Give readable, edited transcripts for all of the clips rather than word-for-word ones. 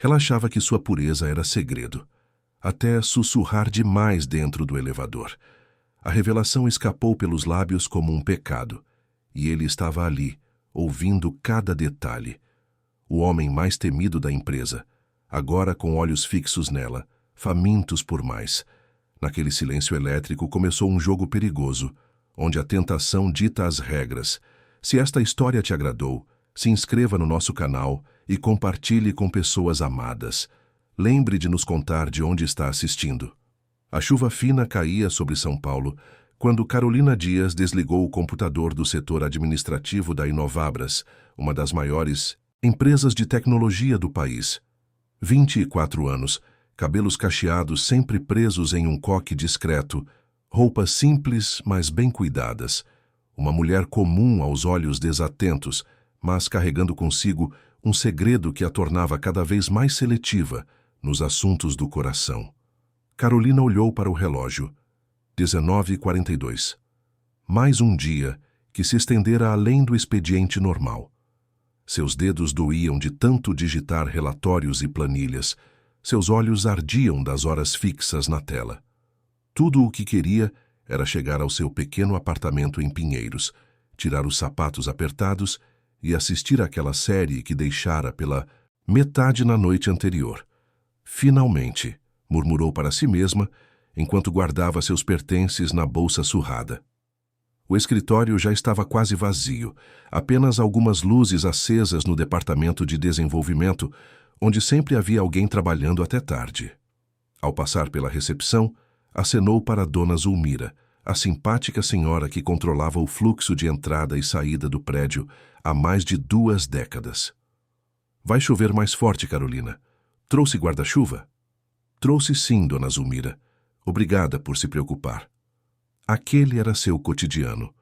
Ela achava que sua pureza era segredo, até sussurrar demais dentro do elevador. A revelação escapou pelos lábios como um pecado, e ele estava ali, ouvindo cada detalhe. O homem mais temido da empresa, agora com olhos fixos nela, famintos por mais. Naquele silêncio elétrico começou um jogo perigoso, onde a tentação dita as regras. Se esta história te agradou, se inscreva no nosso canal e compartilhe com pessoas amadas. Lembre de nos contar de onde está assistindo. A chuva fina caía sobre São Paulo quando Carolina Dias desligou o computador do setor administrativo da Inovabras, uma das maiores empresas de tecnologia do país. 24 anos, cabelos cacheados sempre presos em um coque discreto, roupas simples, mas bem cuidadas. Uma mulher comum aos olhos desatentos, mas carregando consigo um segredo que a tornava cada vez mais seletiva nos assuntos do coração. Carolina olhou para o relógio. 19h42. Mais um dia que se estendera além do expediente normal. Seus dedos doíam de tanto digitar relatórios e planilhas. Seus olhos ardiam das horas fixas na tela. Tudo o que queria era chegar ao seu pequeno apartamento em Pinheiros, tirar os sapatos apertados e assistir àquela série que deixara pela metade na noite anterior. Finalmente, murmurou para si mesma, enquanto guardava seus pertences na bolsa surrada. O escritório já estava quase vazio, apenas algumas luzes acesas no departamento de desenvolvimento, onde sempre havia alguém trabalhando até tarde. Ao passar pela recepção, acenou para Dona Zulmira, a simpática senhora que controlava o fluxo de entrada e saída do prédio há mais de 2 décadas. Vai chover mais forte, Carolina. Trouxe guarda-chuva? Trouxe sim, Dona Zulmira. Obrigada por se preocupar. Aquele era seu cotidiano.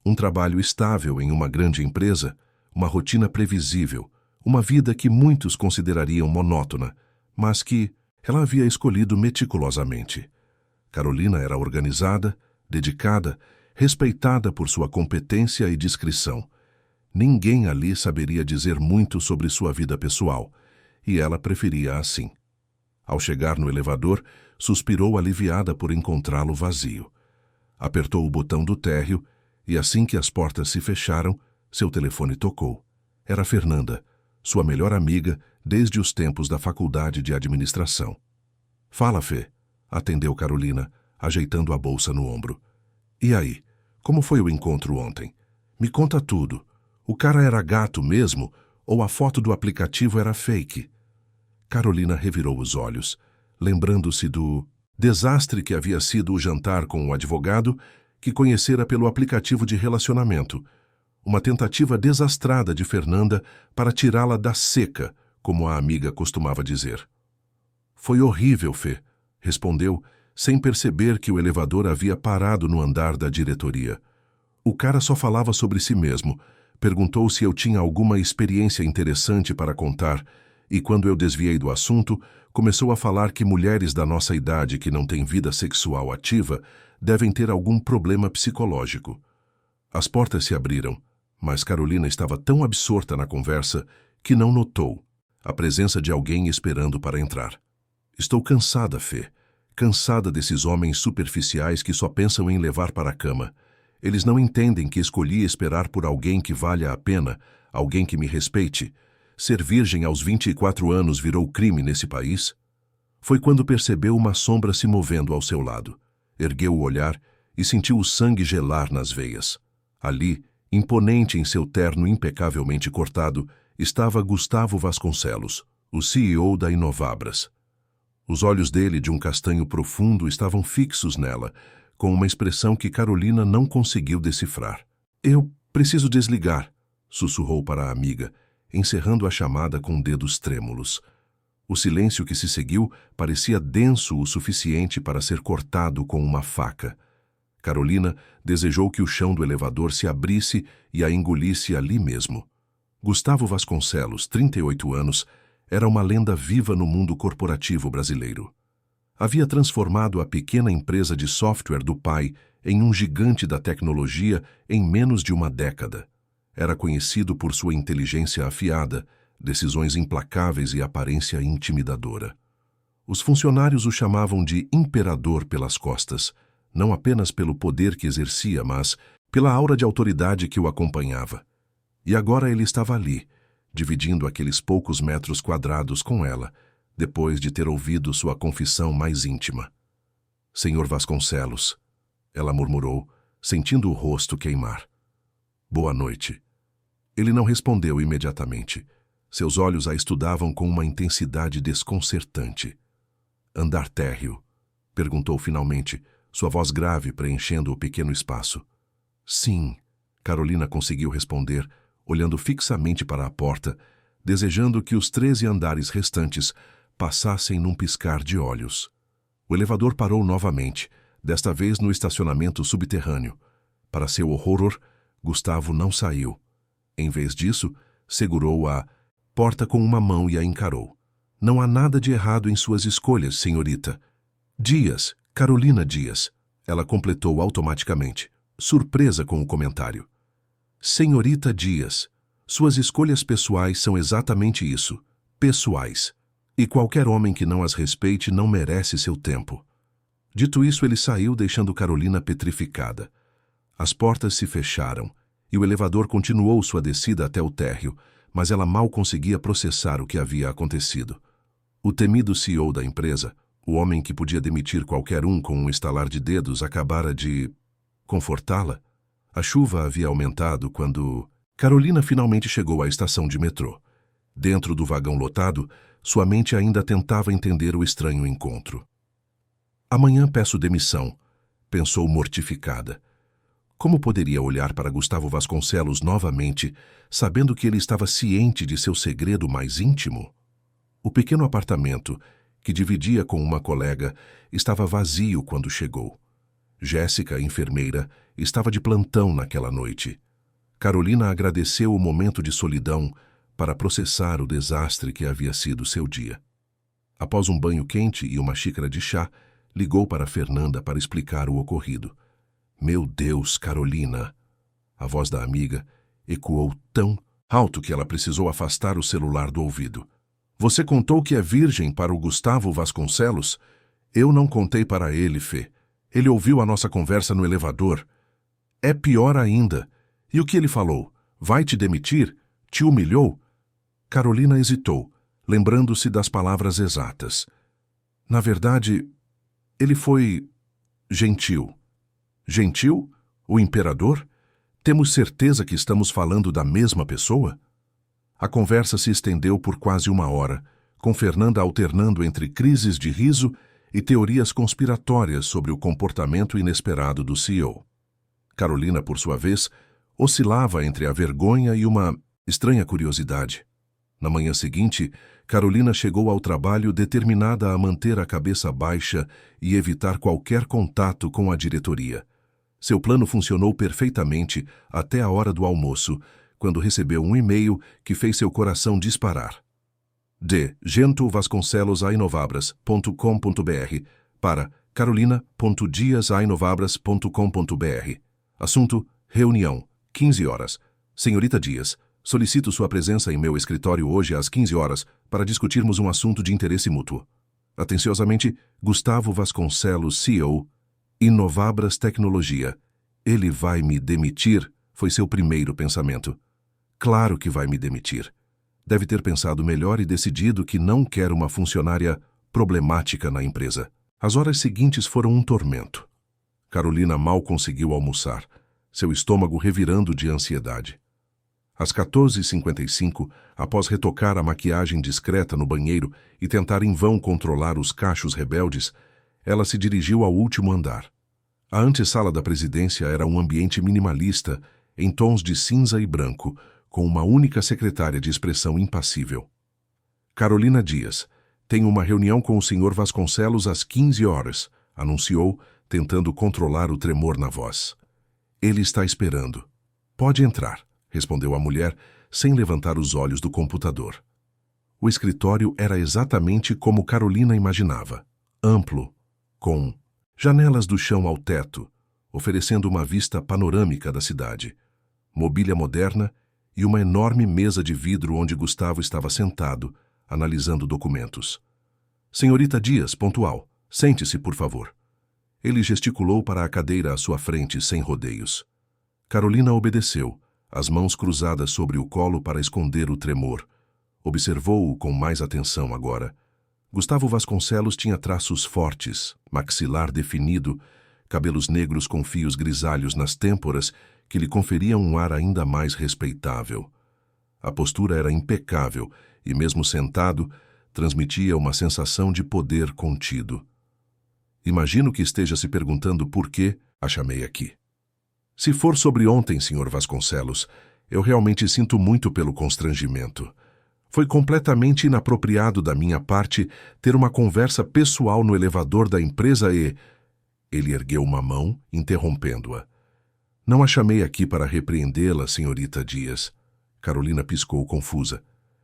Um trabalho estável em uma grande empresa, uma rotina previsível, uma vida que muitos considerariam monótona, mas que ela havia escolhido meticulosamente. Carolina era organizada, dedicada, respeitada por sua competência e discrição. Ninguém ali saberia dizer muito sobre sua vida pessoal, e ela preferia assim. Ao chegar no elevador, suspirou aliviada por encontrá-lo vazio. Apertou o botão do térreo e assim que as portas se fecharam, seu telefone tocou. Era Fernanda, sua melhor amiga desde os tempos da faculdade de administração. Fala, Fê, atendeu Carolina, ajeitando a bolsa no ombro. E aí, como foi o encontro ontem? Me conta tudo. O cara era gato mesmo ou a foto do aplicativo era fake? Carolina revirou os olhos, lembrando-se do desastre que havia sido o jantar com o advogado que conhecera pelo aplicativo de relacionamento, uma tentativa desastrada de Fernanda para tirá-la da seca, como a amiga costumava dizer. Foi horrível, Fê, respondeu, sem perceber que o elevador havia parado no andar da diretoria. O cara só falava sobre si mesmo, perguntou se eu tinha alguma experiência interessante para contar, e quando eu desviei do assunto, começou a falar que mulheres da nossa idade que não têm vida sexual ativa devem ter algum problema psicológico. As portas se abriram, mas Carolina estava tão absorta na conversa que não notou a presença de alguém esperando para entrar. Estou cansada, Fê. Cansada desses homens superficiais que só pensam em levar para a cama. Eles não entendem que escolhi esperar por alguém que valha a pena, alguém que me respeite. Ser virgem aos 24 anos virou crime nesse país? Foi quando percebeu uma sombra se movendo ao seu lado. Ergueu o olhar e sentiu o sangue gelar nas veias. Ali, imponente em seu terno impecavelmente cortado, estava Gustavo Vasconcelos, o CEO da Inovabras. Os olhos dele, de um castanho profundo, estavam fixos nela, com uma expressão que Carolina não conseguiu decifrar. Eu preciso desligar, sussurrou para a amiga, encerrando a chamada com dedos trêmulos. O silêncio que se seguiu parecia denso o suficiente para ser cortado com uma faca. Carolina desejou que o chão do elevador se abrisse e a engolisse ali mesmo. Gustavo Vasconcelos, 38 anos, era uma lenda viva no mundo corporativo brasileiro. Havia transformado a pequena empresa de software do pai em um gigante da tecnologia em menos de uma década. Era conhecido por sua inteligência afiada, decisões implacáveis e aparência intimidadora. Os funcionários o chamavam de imperador pelas costas, não apenas pelo poder que exercia, mas pela aura de autoridade que o acompanhava. E agora ele estava ali, dividindo aqueles poucos metros quadrados com ela, depois de ter ouvido sua confissão mais íntima. "Senhor Vasconcelos", ela murmurou, sentindo o rosto queimar. "Boa noite." Ele não respondeu imediatamente. Seus olhos a estudavam com uma intensidade desconcertante. "Andar térreo?" perguntou finalmente, sua voz grave preenchendo o pequeno espaço. "Sim", Carolina conseguiu responder, olhando fixamente para a porta, desejando que os 13 andares restantes passassem num piscar de olhos. O elevador parou novamente, desta vez no estacionamento subterrâneo. Para seu horror, Gustavo não saiu. Em vez disso, segurou a porta com uma mão e a encarou. "Não há nada de errado em suas escolhas, senhorita." "Dias, Carolina Dias", ela completou automaticamente, surpresa com o comentário. "Senhorita Dias, suas escolhas pessoais são exatamente isso, pessoais. E qualquer homem que não as respeite não merece seu tempo." Dito isso, ele saiu, deixando Carolina petrificada. As portas se fecharam, e o elevador continuou sua descida até o térreo, mas ela mal conseguia processar o que havia acontecido. O temido CEO da empresa, o homem que podia demitir qualquer um com um estalar de dedos, acabara de confortá-la. A chuva havia aumentado quando Carolina finalmente chegou à estação de metrô. Dentro do vagão lotado, sua mente ainda tentava entender o estranho encontro. "Amanhã peço demissão", pensou mortificada. Como poderia olhar para Gustavo Vasconcelos novamente, sabendo que ele estava ciente de seu segredo mais íntimo? O pequeno apartamento, que dividia com uma colega, estava vazio quando chegou. Jéssica, enfermeira, estava de plantão naquela noite. Carolina agradeceu o momento de solidão para processar o desastre que havia sido seu dia. Após um banho quente e uma xícara de chá, ligou para Fernanda para explicar o ocorrido. "Meu Deus, Carolina!" A voz da amiga ecoou tão alto que ela precisou afastar o celular do ouvido. "Você contou que é virgem para o Gustavo Vasconcelos?" "Eu não contei para ele, Fê. Ele ouviu a nossa conversa no elevador." "É pior ainda. E o que ele falou? Vai te demitir? Te humilhou?" Carolina hesitou, lembrando-se das palavras exatas. "Na verdade, ele foi gentil." "Gentil? O imperador? Temos certeza que estamos falando da mesma pessoa?" A conversa se estendeu por quase uma hora, com Fernanda alternando entre crises de riso e teorias conspiratórias sobre o comportamento inesperado do CEO. Carolina, por sua vez, oscilava entre a vergonha e uma estranha curiosidade. Na manhã seguinte, Carolina chegou ao trabalho determinada a manter a cabeça baixa e evitar qualquer contato com a diretoria. Seu plano funcionou perfeitamente até a hora do almoço, quando recebeu um e-mail que fez seu coração disparar. De gentovasconcelos@inovabras.com.br para carolina.dias@inovabras.com.br. Assunto: reunião, 15 horas. Senhorita Dias, solicito sua presença em meu escritório hoje às 15 horas para discutirmos um assunto de interesse mútuo. Atenciosamente, Gustavo Vasconcelos, CEO, Inovabras Tecnologia. Ele vai me demitir? Foi seu primeiro pensamento. Claro que vai me demitir. Deve ter pensado melhor e decidido que não quer uma funcionária problemática na empresa. As horas seguintes foram um tormento. Carolina mal conseguiu almoçar, seu estômago revirando de ansiedade. Às 14h55, após retocar a maquiagem discreta no banheiro e tentar em vão controlar os cachos rebeldes, ela se dirigiu ao último andar. A antessala da presidência era um ambiente minimalista, em tons de cinza e branco, com uma única secretária de expressão impassível. Carolina Dias, tem uma reunião com o Sr. Vasconcelos às 15 horas, anunciou, tentando controlar o tremor na voz. Ele está esperando. Pode entrar, respondeu a mulher, sem levantar os olhos do computador. O escritório era exatamente como Carolina imaginava, amplo, com janelas do chão ao teto, oferecendo uma vista panorâmica da cidade, mobília moderna e uma enorme mesa de vidro onde Gustavo estava sentado, analisando documentos. Senhorita Dias, pontual. Sente-se, por favor. Ele gesticulou para a cadeira à sua frente, sem rodeios. Carolina obedeceu, as mãos cruzadas sobre o colo para esconder o tremor. Observou-o com mais atenção agora. Gustavo Vasconcelos tinha traços fortes, maxilar definido, cabelos negros com fios grisalhos nas têmporas que lhe conferiam um ar ainda mais respeitável. A postura era impecável e, mesmo sentado, transmitia uma sensação de poder contido. Imagino que esteja se perguntando por que a chamei aqui. Se for sobre ontem, Sr. Vasconcelos, eu realmente sinto muito pelo constrangimento. Foi completamente inapropriado da minha parte ter uma conversa pessoal no elevador da empresa e... Ele ergueu uma mão, interrompendo-a. Não a chamei aqui para repreendê-la, senhorita Dias. Carolina piscou confusa.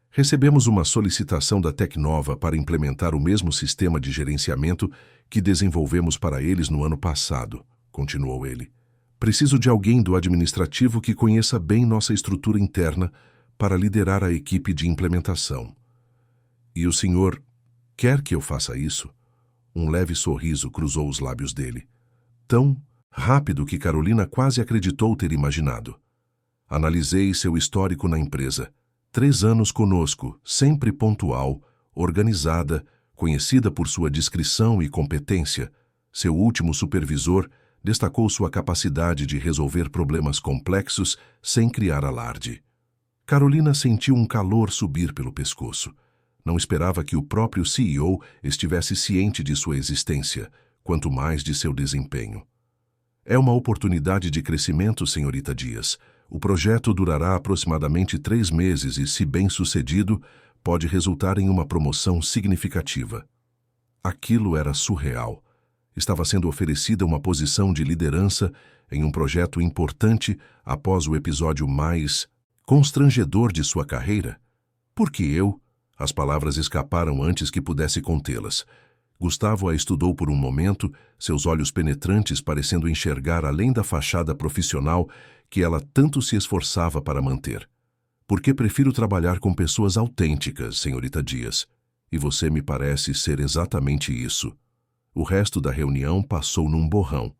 Recebemos uma solicitação da Tecnova para implementar o mesmo sistema de gerenciamento que desenvolvemos para eles no ano passado, continuou ele. Preciso de alguém do administrativo que conheça bem nossa estrutura interna para liderar a equipe de implementação. E o senhor quer que eu faça isso? Um leve sorriso cruzou os lábios dele. Tão rápido que Carolina quase acreditou ter imaginado. Analisei seu histórico na empresa. 3 anos conosco, sempre pontual, organizada, conhecida por sua discrição e competência. Seu último supervisor destacou sua capacidade de resolver problemas complexos sem criar alarde. Carolina sentiu um calor subir pelo pescoço. Não esperava que o próprio CEO estivesse ciente de sua existência, quanto mais de seu desempenho. É uma oportunidade de crescimento, senhorita Dias. O projeto durará aproximadamente 3 meses e, se bem sucedido, pode resultar em uma promoção significativa. Aquilo era surreal. Estava sendo oferecida uma posição de liderança em um projeto importante após o episódio mais constrangedor de sua carreira. Por que eu? As palavras escaparam antes que pudesse contê-las. Gustavo a estudou por um momento, seus olhos penetrantes parecendo enxergar além da fachada profissional que ela tanto se esforçava para manter. Porque prefiro trabalhar com pessoas autênticas, senhorita Dias, e você me parece ser exatamente isso. O resto da reunião passou num borrão.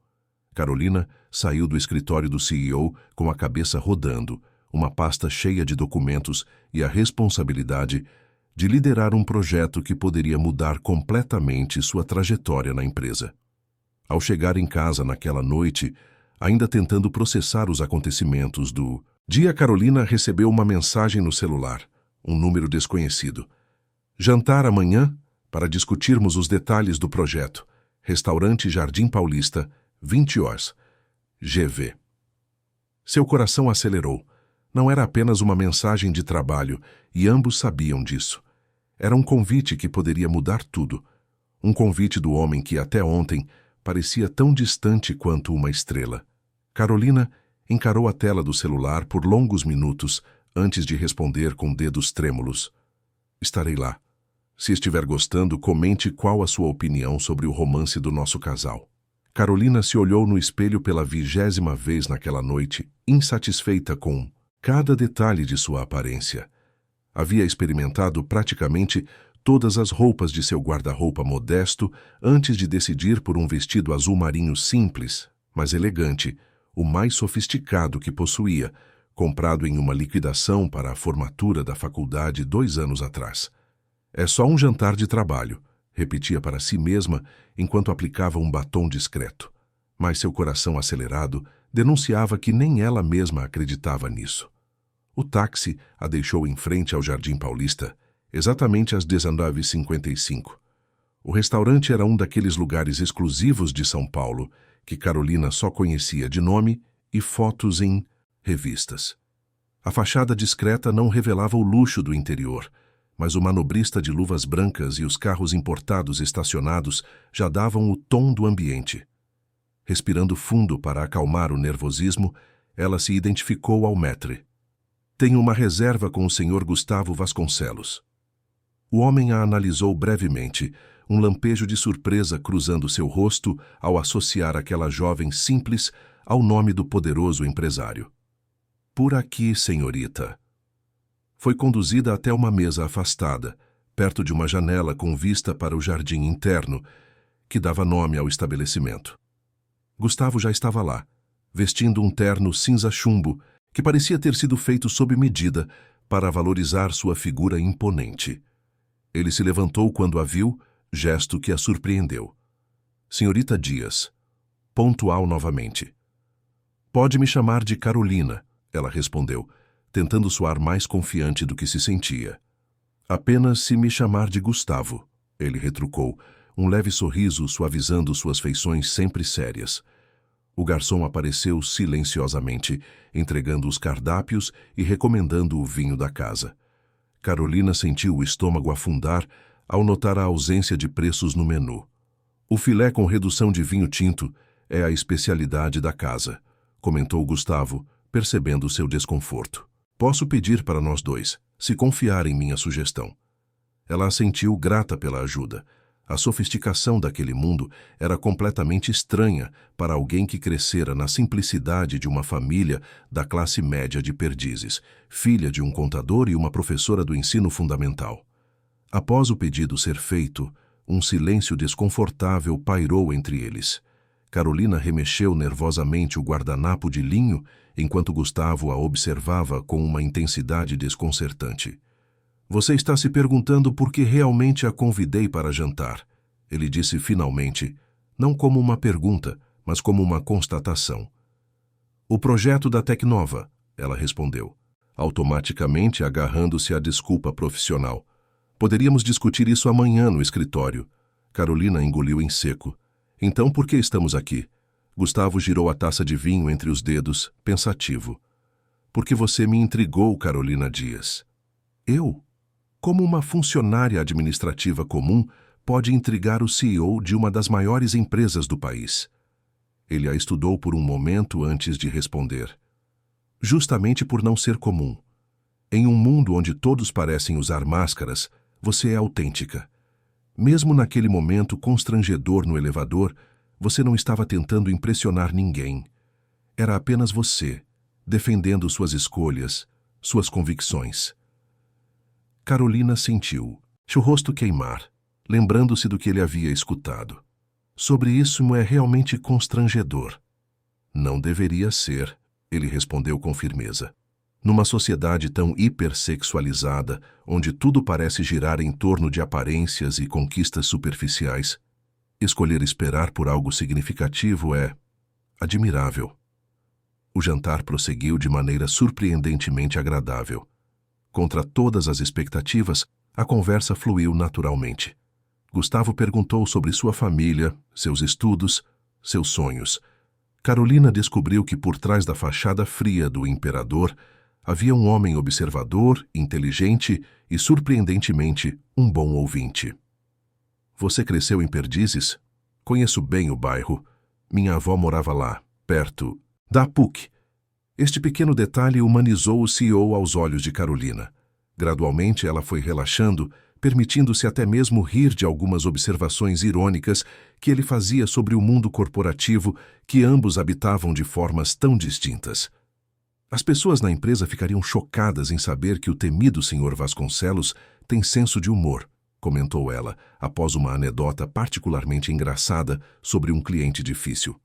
Carolina saiu do escritório do CEO com a cabeça rodando, uma pasta cheia de documentos e a responsabilidade de liderar um projeto que poderia mudar completamente sua trajetória na empresa. Ao chegar em casa naquela noite, ainda tentando processar os acontecimentos do dia, Carolina recebeu uma mensagem no celular, um número desconhecido. Jantar amanhã para discutirmos os detalhes do projeto. Restaurante Jardim Paulista, 20 horas. GV. Seu coração acelerou. Não era apenas uma mensagem de trabalho, e ambos sabiam disso. Era um convite que poderia mudar tudo. Um convite do homem que até ontem parecia tão distante quanto uma estrela. Carolina encarou a tela do celular por longos minutos antes de responder com dedos trêmulos. Estarei lá. Se estiver gostando, comente qual a sua opinião sobre o romance do nosso casal. Carolina se olhou no espelho pela 20ª vez naquela noite, insatisfeita com cada detalhe de sua aparência. Havia experimentado praticamente todas as roupas de seu guarda-roupa modesto antes de decidir por um vestido azul marinho simples, mas elegante, o mais sofisticado que possuía, comprado em uma liquidação para a formatura da faculdade 2 anos atrás. É só um jantar de trabalho, repetia para si mesma enquanto aplicava um batom discreto. Mas seu coração acelerado denunciava que nem ela mesma acreditava nisso. O táxi a deixou em frente ao Jardim Paulista, exatamente às 19h55. O restaurante era um daqueles lugares exclusivos de São Paulo que Carolina só conhecia de nome e fotos em revistas. A fachada discreta não revelava o luxo do interior, mas o manobrista de luvas brancas e os carros importados estacionados já davam o tom do ambiente. Respirando fundo para acalmar o nervosismo, ela se identificou ao maître. Tenho uma reserva com o Sr. Gustavo Vasconcelos. O homem a analisou brevemente, um lampejo de surpresa cruzando seu rosto ao associar aquela jovem simples ao nome do poderoso empresário. Por aqui, senhorita. Foi conduzida até uma mesa afastada, perto de uma janela com vista para o jardim interno, que dava nome ao estabelecimento. Gustavo já estava lá, vestindo um terno cinza chumbo, que parecia ter sido feito sob medida para valorizar sua figura imponente. Ele se levantou quando a viu, gesto que a surpreendeu. Senhorita Dias, pontual novamente. Pode me chamar de Carolina, ela respondeu, tentando soar mais confiante do que se sentia. Apenas se me chamar de Gustavo, ele retrucou, um leve sorriso suavizando suas feições sempre sérias. O garçom apareceu silenciosamente, entregando os cardápios e recomendando o vinho da casa. Carolina sentiu o estômago afundar ao notar a ausência de preços no menu. O filé com redução de vinho tinto é a especialidade da casa, comentou Gustavo, percebendo seu desconforto. Posso pedir para nós dois, se confiar em minha sugestão. Ela assentiu grata pela ajuda. A sofisticação daquele mundo era completamente estranha para alguém que crescera na simplicidade de uma família da classe média de Perdizes, filha de um contador e uma professora do ensino fundamental. Após o pedido ser feito, um silêncio desconfortável pairou entre eles. Carolina remexeu nervosamente o guardanapo de linho enquanto Gustavo a observava com uma intensidade desconcertante. Você está se perguntando por que realmente a convidei para jantar, ele disse finalmente, não como uma pergunta, mas como uma constatação. O projeto da Tecnova, ela respondeu, automaticamente agarrando-se à desculpa profissional. Poderíamos discutir isso amanhã no escritório. Carolina engoliu em seco. Então por que estamos aqui? Gustavo girou a taça de vinho entre os dedos, pensativo. Porque você me intrigou, Carolina Dias. Eu? Como uma funcionária administrativa comum pode intrigar o CEO de uma das maiores empresas do país? Ele a estudou por um momento antes de responder. Justamente por não ser comum. Em um mundo onde todos parecem usar máscaras, você é autêntica. Mesmo naquele momento constrangedor no elevador, você não estava tentando impressionar ninguém. Era apenas você, defendendo suas escolhas, suas convicções. Carolina sentiu, seu rosto queimar, lembrando-se do que ele havia escutado. Sobre isso é realmente constrangedor. Não deveria ser, ele respondeu com firmeza. Numa sociedade tão hipersexualizada, onde tudo parece girar em torno de aparências e conquistas superficiais, escolher esperar por algo significativo é admirável. O jantar prosseguiu de maneira surpreendentemente agradável. Contra todas as expectativas, a conversa fluiu naturalmente. Gustavo perguntou sobre sua família, seus estudos, seus sonhos. Carolina descobriu que por trás da fachada fria do imperador havia um homem observador, inteligente e, surpreendentemente, um bom ouvinte. Você cresceu em Perdizes? Conheço bem o bairro. Minha avó morava lá, perto da PUC. Este pequeno detalhe humanizou o CEO aos olhos de Carolina. Gradualmente ela foi relaxando, permitindo-se até mesmo rir de algumas observações irônicas que ele fazia sobre o mundo corporativo que ambos habitavam de formas tão distintas. As pessoas na empresa ficariam chocadas em saber que o temido Sr. Vasconcelos tem senso de humor, comentou ela, após uma anedota particularmente engraçada sobre um cliente difícil.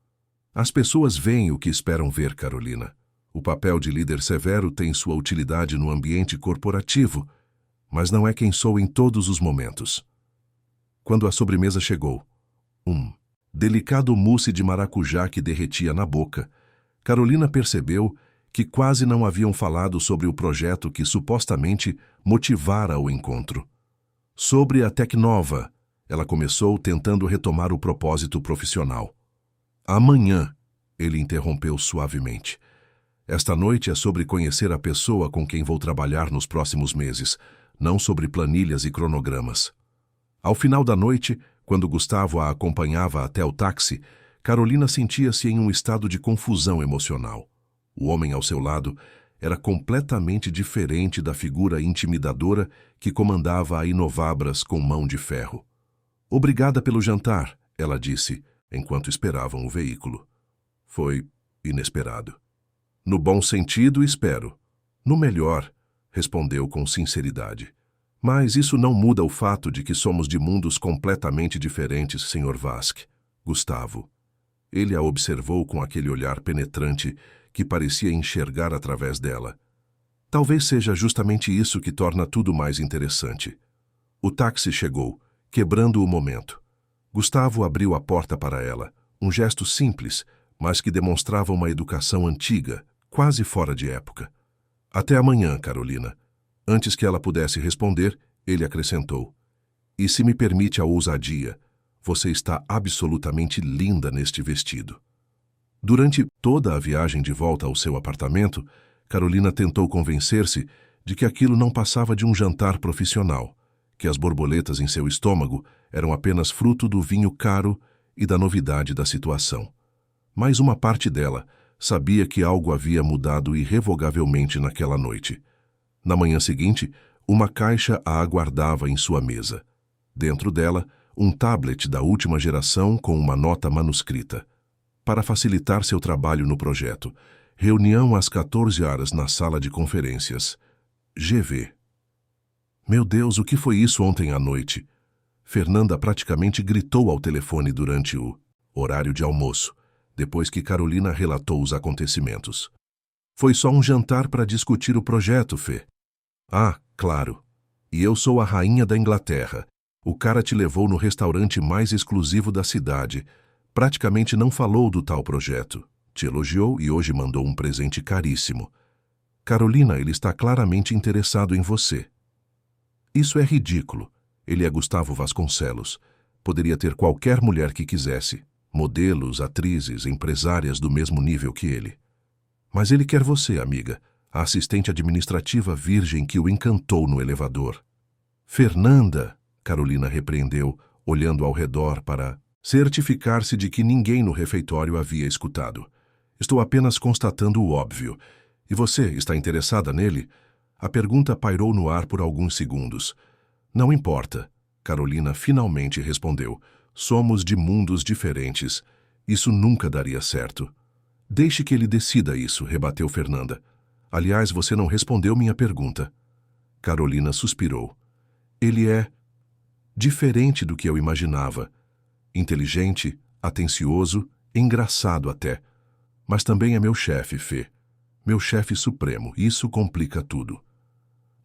As pessoas veem o que esperam ver, Carolina. O papel de líder severo tem sua utilidade no ambiente corporativo, mas não é quem sou em todos os momentos. Quando a sobremesa chegou, delicado mousse de maracujá que derretia na boca, Carolina percebeu que quase não haviam falado sobre o projeto que supostamente motivara o encontro. Sobre a Tecnova, ela começou tentando retomar o propósito profissional. Amanhã, ele interrompeu suavemente. Esta noite é sobre conhecer a pessoa com quem vou trabalhar nos próximos meses, não sobre planilhas e cronogramas. Ao final da noite, quando Gustavo a acompanhava até o táxi, Carolina sentia-se em um estado de confusão emocional. O homem ao seu lado era completamente diferente da figura intimidadora que comandava a Inovabras com mão de ferro. Obrigada pelo jantar, ela disse, enquanto esperavam o veículo. Foi inesperado. No bom sentido, espero. No melhor, respondeu com sinceridade. Mas isso não muda o fato de que somos de mundos completamente diferentes, Sr. Vasque. Gustavo. Ele a observou com aquele olhar penetrante que parecia enxergar através dela. Talvez seja justamente isso que torna tudo mais interessante. O táxi chegou, quebrando o momento. Gustavo abriu a porta para ela, um gesto simples, mas que demonstrava uma educação antiga, quase fora de época. Até amanhã, Carolina. Antes que ela pudesse responder, ele acrescentou. E se me permite a ousadia, você está absolutamente linda neste vestido. Durante toda a viagem de volta ao seu apartamento, Carolina tentou convencer-se de que aquilo não passava de um jantar profissional, que as borboletas em seu estômago eram apenas fruto do vinho caro e da novidade da situação. Mas uma parte dela sabia que algo havia mudado irrevogavelmente naquela noite. Na manhã seguinte, uma caixa a aguardava em sua mesa. Dentro dela, um tablet da última geração com uma nota manuscrita. Para facilitar seu trabalho no projeto, reunião às 14 horas na sala de conferências. GV. Meu Deus, o que foi isso ontem à noite? Fernanda praticamente gritou ao telefone durante o horário de almoço, depois que Carolina relatou os acontecimentos. Foi só um jantar para discutir o projeto, Fê. Ah, claro. E eu sou a rainha da Inglaterra. O cara te levou no restaurante mais exclusivo da cidade. Praticamente não falou do tal projeto. Te elogiou e hoje mandou um presente caríssimo. Carolina, ele está claramente interessado em você. Isso é ridículo. Ele é Gustavo Vasconcelos. Poderia ter qualquer mulher que quisesse. Modelos, atrizes, empresárias do mesmo nível que ele. Mas ele quer você, amiga, a assistente administrativa virgem que o encantou no elevador. Fernanda, Carolina repreendeu, olhando ao redor para certificar-se de que ninguém no refeitório havia escutado. Estou apenas constatando o óbvio. E você está interessada nele? A pergunta pairou no ar por alguns segundos. Não importa, Carolina finalmente respondeu. Somos de mundos diferentes. Isso nunca daria certo. Deixe que ele decida isso, rebateu Fernanda. Aliás, você não respondeu minha pergunta. Carolina suspirou. Ele é diferente do que eu imaginava. Inteligente, atencioso, engraçado até. Mas também é meu chefe, Fê. Meu chefe supremo. Isso complica tudo.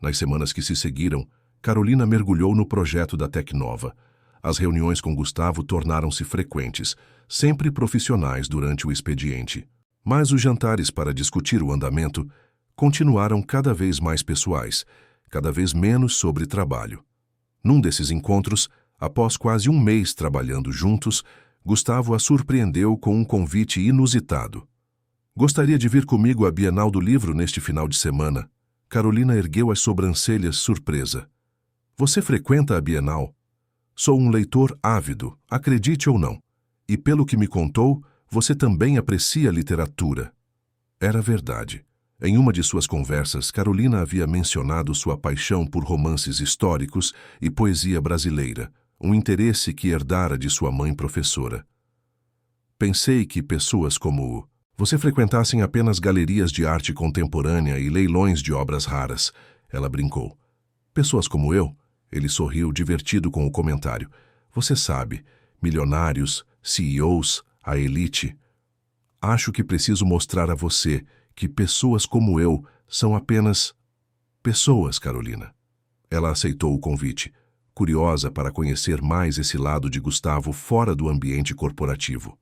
Nas semanas que se seguiram, Carolina mergulhou no projeto da Tecnova. As reuniões com Gustavo tornaram-se frequentes, sempre profissionais durante o expediente. Mas os jantares para discutir o andamento continuaram cada vez mais pessoais, cada vez menos sobre trabalho. Num desses encontros, após quase um mês trabalhando juntos, Gustavo a surpreendeu com um convite inusitado. Gostaria de vir comigo à Bienal do Livro neste final de semana? Carolina ergueu as sobrancelhas surpresa. Você frequenta a Bienal? Sou um leitor ávido, acredite ou não. E pelo que me contou, você também aprecia literatura. Era verdade. Em uma de suas conversas, Carolina havia mencionado sua paixão por romances históricos e poesia brasileira, um interesse que herdara de sua mãe professora. Pensei que pessoas como você frequentassem apenas galerias de arte contemporânea e leilões de obras raras, ela brincou. Pessoas como eu? Ele sorriu, divertido com o comentário. Você sabe, milionários, CEOs, a elite. Acho que preciso mostrar a você que pessoas como eu são apenas pessoas, Carolina. Ela aceitou o convite, curiosa para conhecer mais esse lado de Gustavo fora do ambiente corporativo.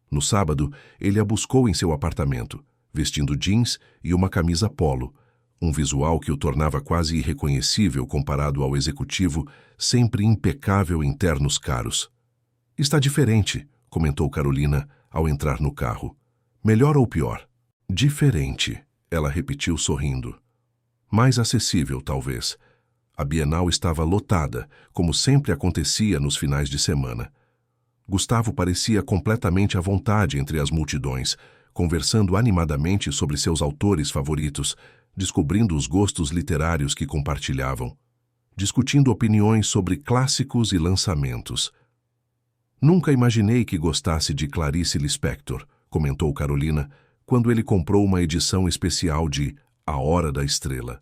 No sábado, ele a buscou em seu apartamento, vestindo jeans e uma camisa polo, um visual que o tornava quase irreconhecível comparado ao executivo, sempre impecável em ternos caros. Está diferente, comentou Carolina ao entrar no carro. Melhor ou pior? Diferente, ela repetiu sorrindo. Mais acessível, talvez. A Bienal estava lotada, como sempre acontecia nos finais de semana. Gustavo parecia completamente à vontade entre as multidões, conversando animadamente sobre seus autores favoritos, descobrindo os gostos literários que compartilhavam, discutindo opiniões sobre clássicos e lançamentos. Nunca imaginei que gostasse de Clarice Lispector, comentou Carolina, quando ele comprou uma edição especial de A Hora da Estrela.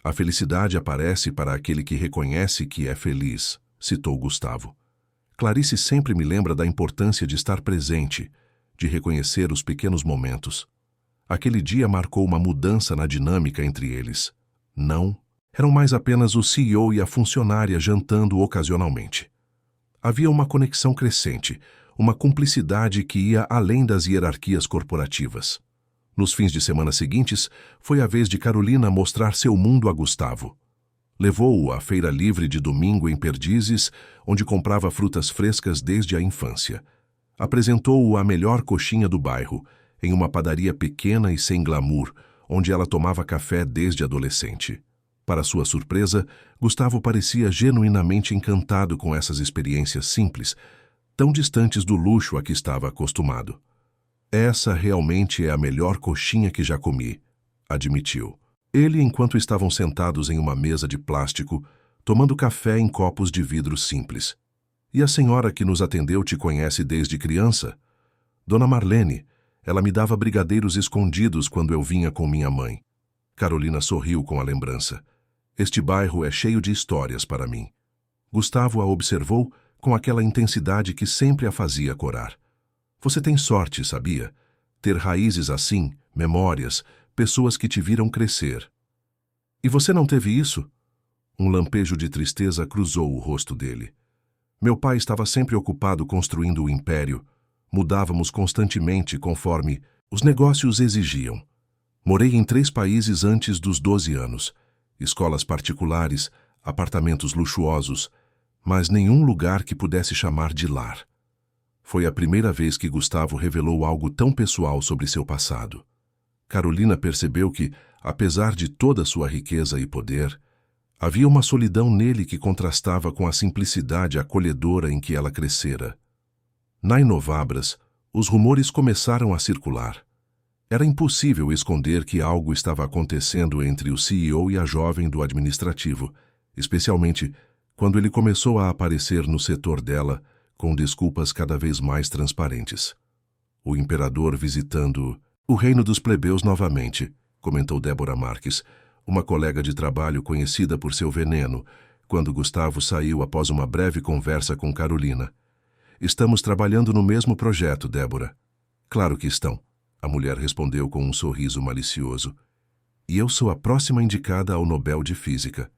A felicidade aparece para aquele que reconhece que é feliz, citou Gustavo. Clarice sempre me lembra da importância de estar presente, de reconhecer os pequenos momentos. Aquele dia marcou uma mudança na dinâmica entre eles. Não, eram mais apenas o CEO e a funcionária jantando ocasionalmente. Havia uma conexão crescente, uma cumplicidade que ia além das hierarquias corporativas. Nos fins de semana seguintes, foi a vez de Carolina mostrar seu mundo a Gustavo. Levou-o à feira livre de domingo em Perdizes, onde comprava frutas frescas desde a infância. Apresentou-o à melhor coxinha do bairro, em uma padaria pequena e sem glamour, onde ela tomava café desde adolescente. Para sua surpresa, Gustavo parecia genuinamente encantado com essas experiências simples, tão distantes do luxo a que estava acostumado. Essa realmente é a melhor coxinha que já comi, admitiu. Ele, enquanto estavam sentados em uma mesa de plástico, tomando café em copos de vidro simples. E a senhora que nos atendeu te conhece desde criança? Dona Marlene. Ela me dava brigadeiros escondidos quando eu vinha com minha mãe. Carolina sorriu com a lembrança. Este bairro é cheio de histórias para mim. Gustavo a observou com aquela intensidade que sempre a fazia corar. Você tem sorte, sabia? Ter raízes assim, memórias, pessoas que te viram crescer. E você não teve isso? Um lampejo de tristeza cruzou o rosto dele. Meu pai estava sempre ocupado construindo o império. Mudávamos constantemente conforme os negócios exigiam. Morei em 3 países antes dos 12 anos. Escolas particulares, apartamentos luxuosos, mas nenhum lugar que pudesse chamar de lar. Foi a primeira vez que Gustavo revelou algo tão pessoal sobre seu passado. Carolina percebeu que, apesar de toda sua riqueza e poder, havia uma solidão nele que contrastava com a simplicidade acolhedora em que ela crescera. Na Inovabras, os rumores começaram a circular. Era impossível esconder que algo estava acontecendo entre o CEO e a jovem do administrativo, especialmente quando ele começou a aparecer no setor dela com desculpas cada vez mais transparentes. O imperador visitando o reino dos plebeus novamente, comentou Débora Marques, uma colega de trabalho conhecida por seu veneno, quando Gustavo saiu após uma breve conversa com Carolina. Estamos trabalhando no mesmo projeto, Débora. Claro que estão, a mulher respondeu com um sorriso malicioso. E eu sou a próxima indicada ao Nobel de Física.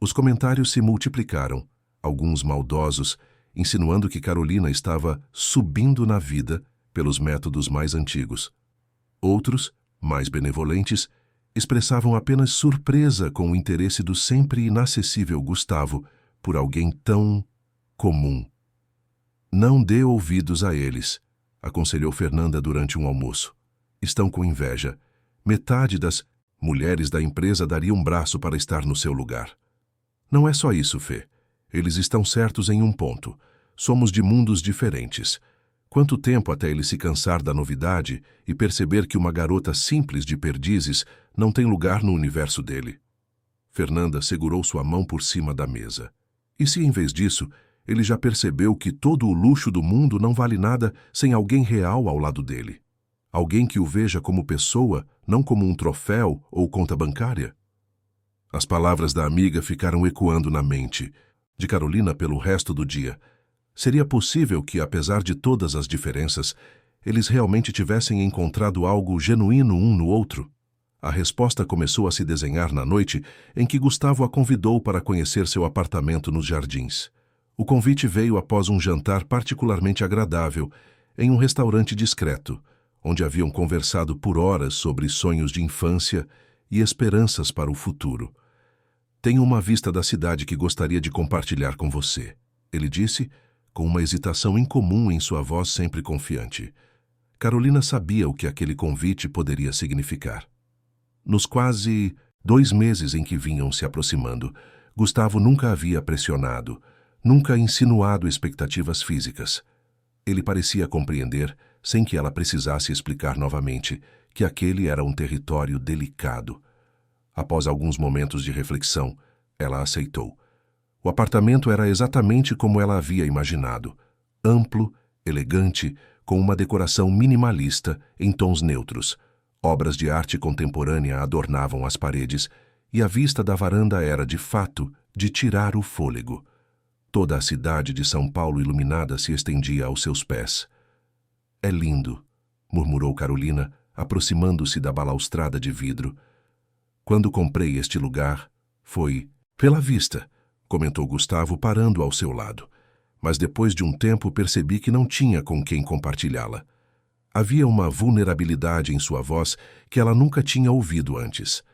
Os comentários se multiplicaram, alguns maldosos, insinuando que Carolina estava subindo na vida pelos métodos mais antigos. Outros, mais benevolentes, expressavam apenas surpresa com o interesse do sempre inacessível Gustavo por alguém tão comum. Não dê ouvidos a eles, aconselhou Fernanda durante um almoço. Estão com inveja. Metade das mulheres da empresa daria um braço para estar no seu lugar. Não é só isso, Fê. Eles estão certos em um ponto. Somos de mundos diferentes. Quanto tempo até ele se cansar da novidade e perceber que uma garota simples de Perdizes não tem lugar no universo dele? Fernanda segurou sua mão por cima da mesa. E se, em vez disso, ele já percebeu que todo o luxo do mundo não vale nada sem alguém real ao lado dele? Alguém que o veja como pessoa, não como um troféu ou conta bancária? As palavras da amiga ficaram ecoando na mente de Carolina pelo resto do dia. Seria possível que, apesar de todas as diferenças, eles realmente tivessem encontrado algo genuíno um no outro? A resposta começou a se desenhar na noite em que Gustavo a convidou para conhecer seu apartamento nos Jardins. O convite veio após um jantar particularmente agradável, em um restaurante discreto, onde haviam conversado por horas sobre sonhos de infância e esperanças para o futuro. Tenho uma vista da cidade que gostaria de compartilhar com você, ele disse, com uma hesitação incomum em sua voz sempre confiante. Carolina sabia o que aquele convite poderia significar. Nos quase 2 meses em que vinham se aproximando, Gustavo nunca havia pressionado, nunca insinuado expectativas físicas. Ele parecia compreender, sem que ela precisasse explicar novamente, que aquele era um território delicado. Após alguns momentos de reflexão, ela aceitou. O apartamento era exatamente como ela havia imaginado. Amplo, elegante, com uma decoração minimalista em tons neutros. Obras de arte contemporânea adornavam as paredes e a vista da varanda era, de fato, de tirar o fôlego. Toda a cidade de São Paulo iluminada se estendia aos seus pés. É lindo, murmurou Carolina, aproximando-se da balaustrada de vidro. Quando comprei este lugar, foi pela vista, comentou Gustavo, parando ao seu lado. Mas depois de um tempo percebi que não tinha com quem compartilhá-la. Havia uma vulnerabilidade em sua voz que ela nunca tinha ouvido antes.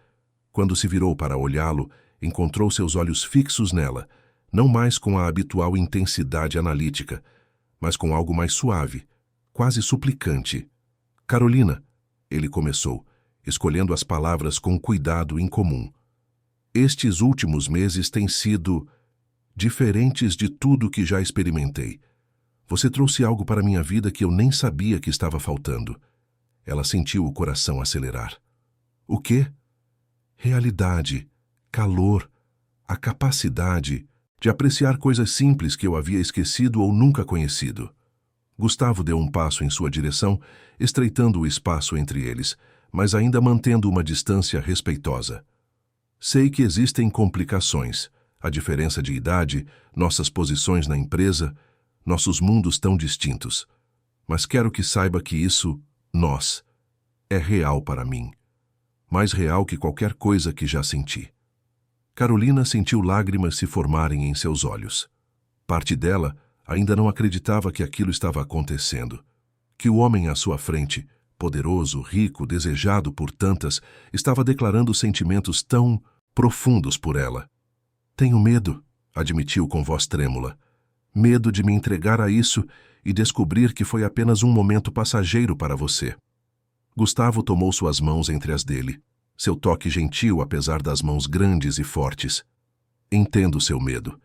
Quando se virou para olhá-lo, encontrou seus olhos fixos nela, não mais com a habitual intensidade analítica, mas com algo mais suave, quase suplicante. Carolina, ele começou, escolhendo as palavras com cuidado incomum. Estes últimos meses têm sido diferentes de tudo que já experimentei. Você trouxe algo para minha vida que eu nem sabia que estava faltando. Ela sentiu o coração acelerar. O quê? Realidade, calor, a capacidade de apreciar coisas simples que eu havia esquecido ou nunca conhecido. Gustavo deu um passo em sua direção, estreitando o espaço entre eles, mas ainda mantendo uma distância respeitosa. Sei que existem complicações, a diferença de idade, nossas posições na empresa, nossos mundos tão distintos. Mas quero que saiba que isso, nós, é real para mim. Mais real que qualquer coisa que já senti. Carolina sentiu lágrimas se formarem em seus olhos. Parte dela ainda não acreditava que aquilo estava acontecendo. Que o homem à sua frente, poderoso, rico, desejado por tantas, estava declarando sentimentos tão profundos por ela. Tenho medo, admitiu com voz trêmula. Medo de me entregar a isso e descobrir que foi apenas um momento passageiro para você. Gustavo tomou suas mãos entre as dele, seu toque gentil apesar das mãos grandes e fortes. Entendo seu medo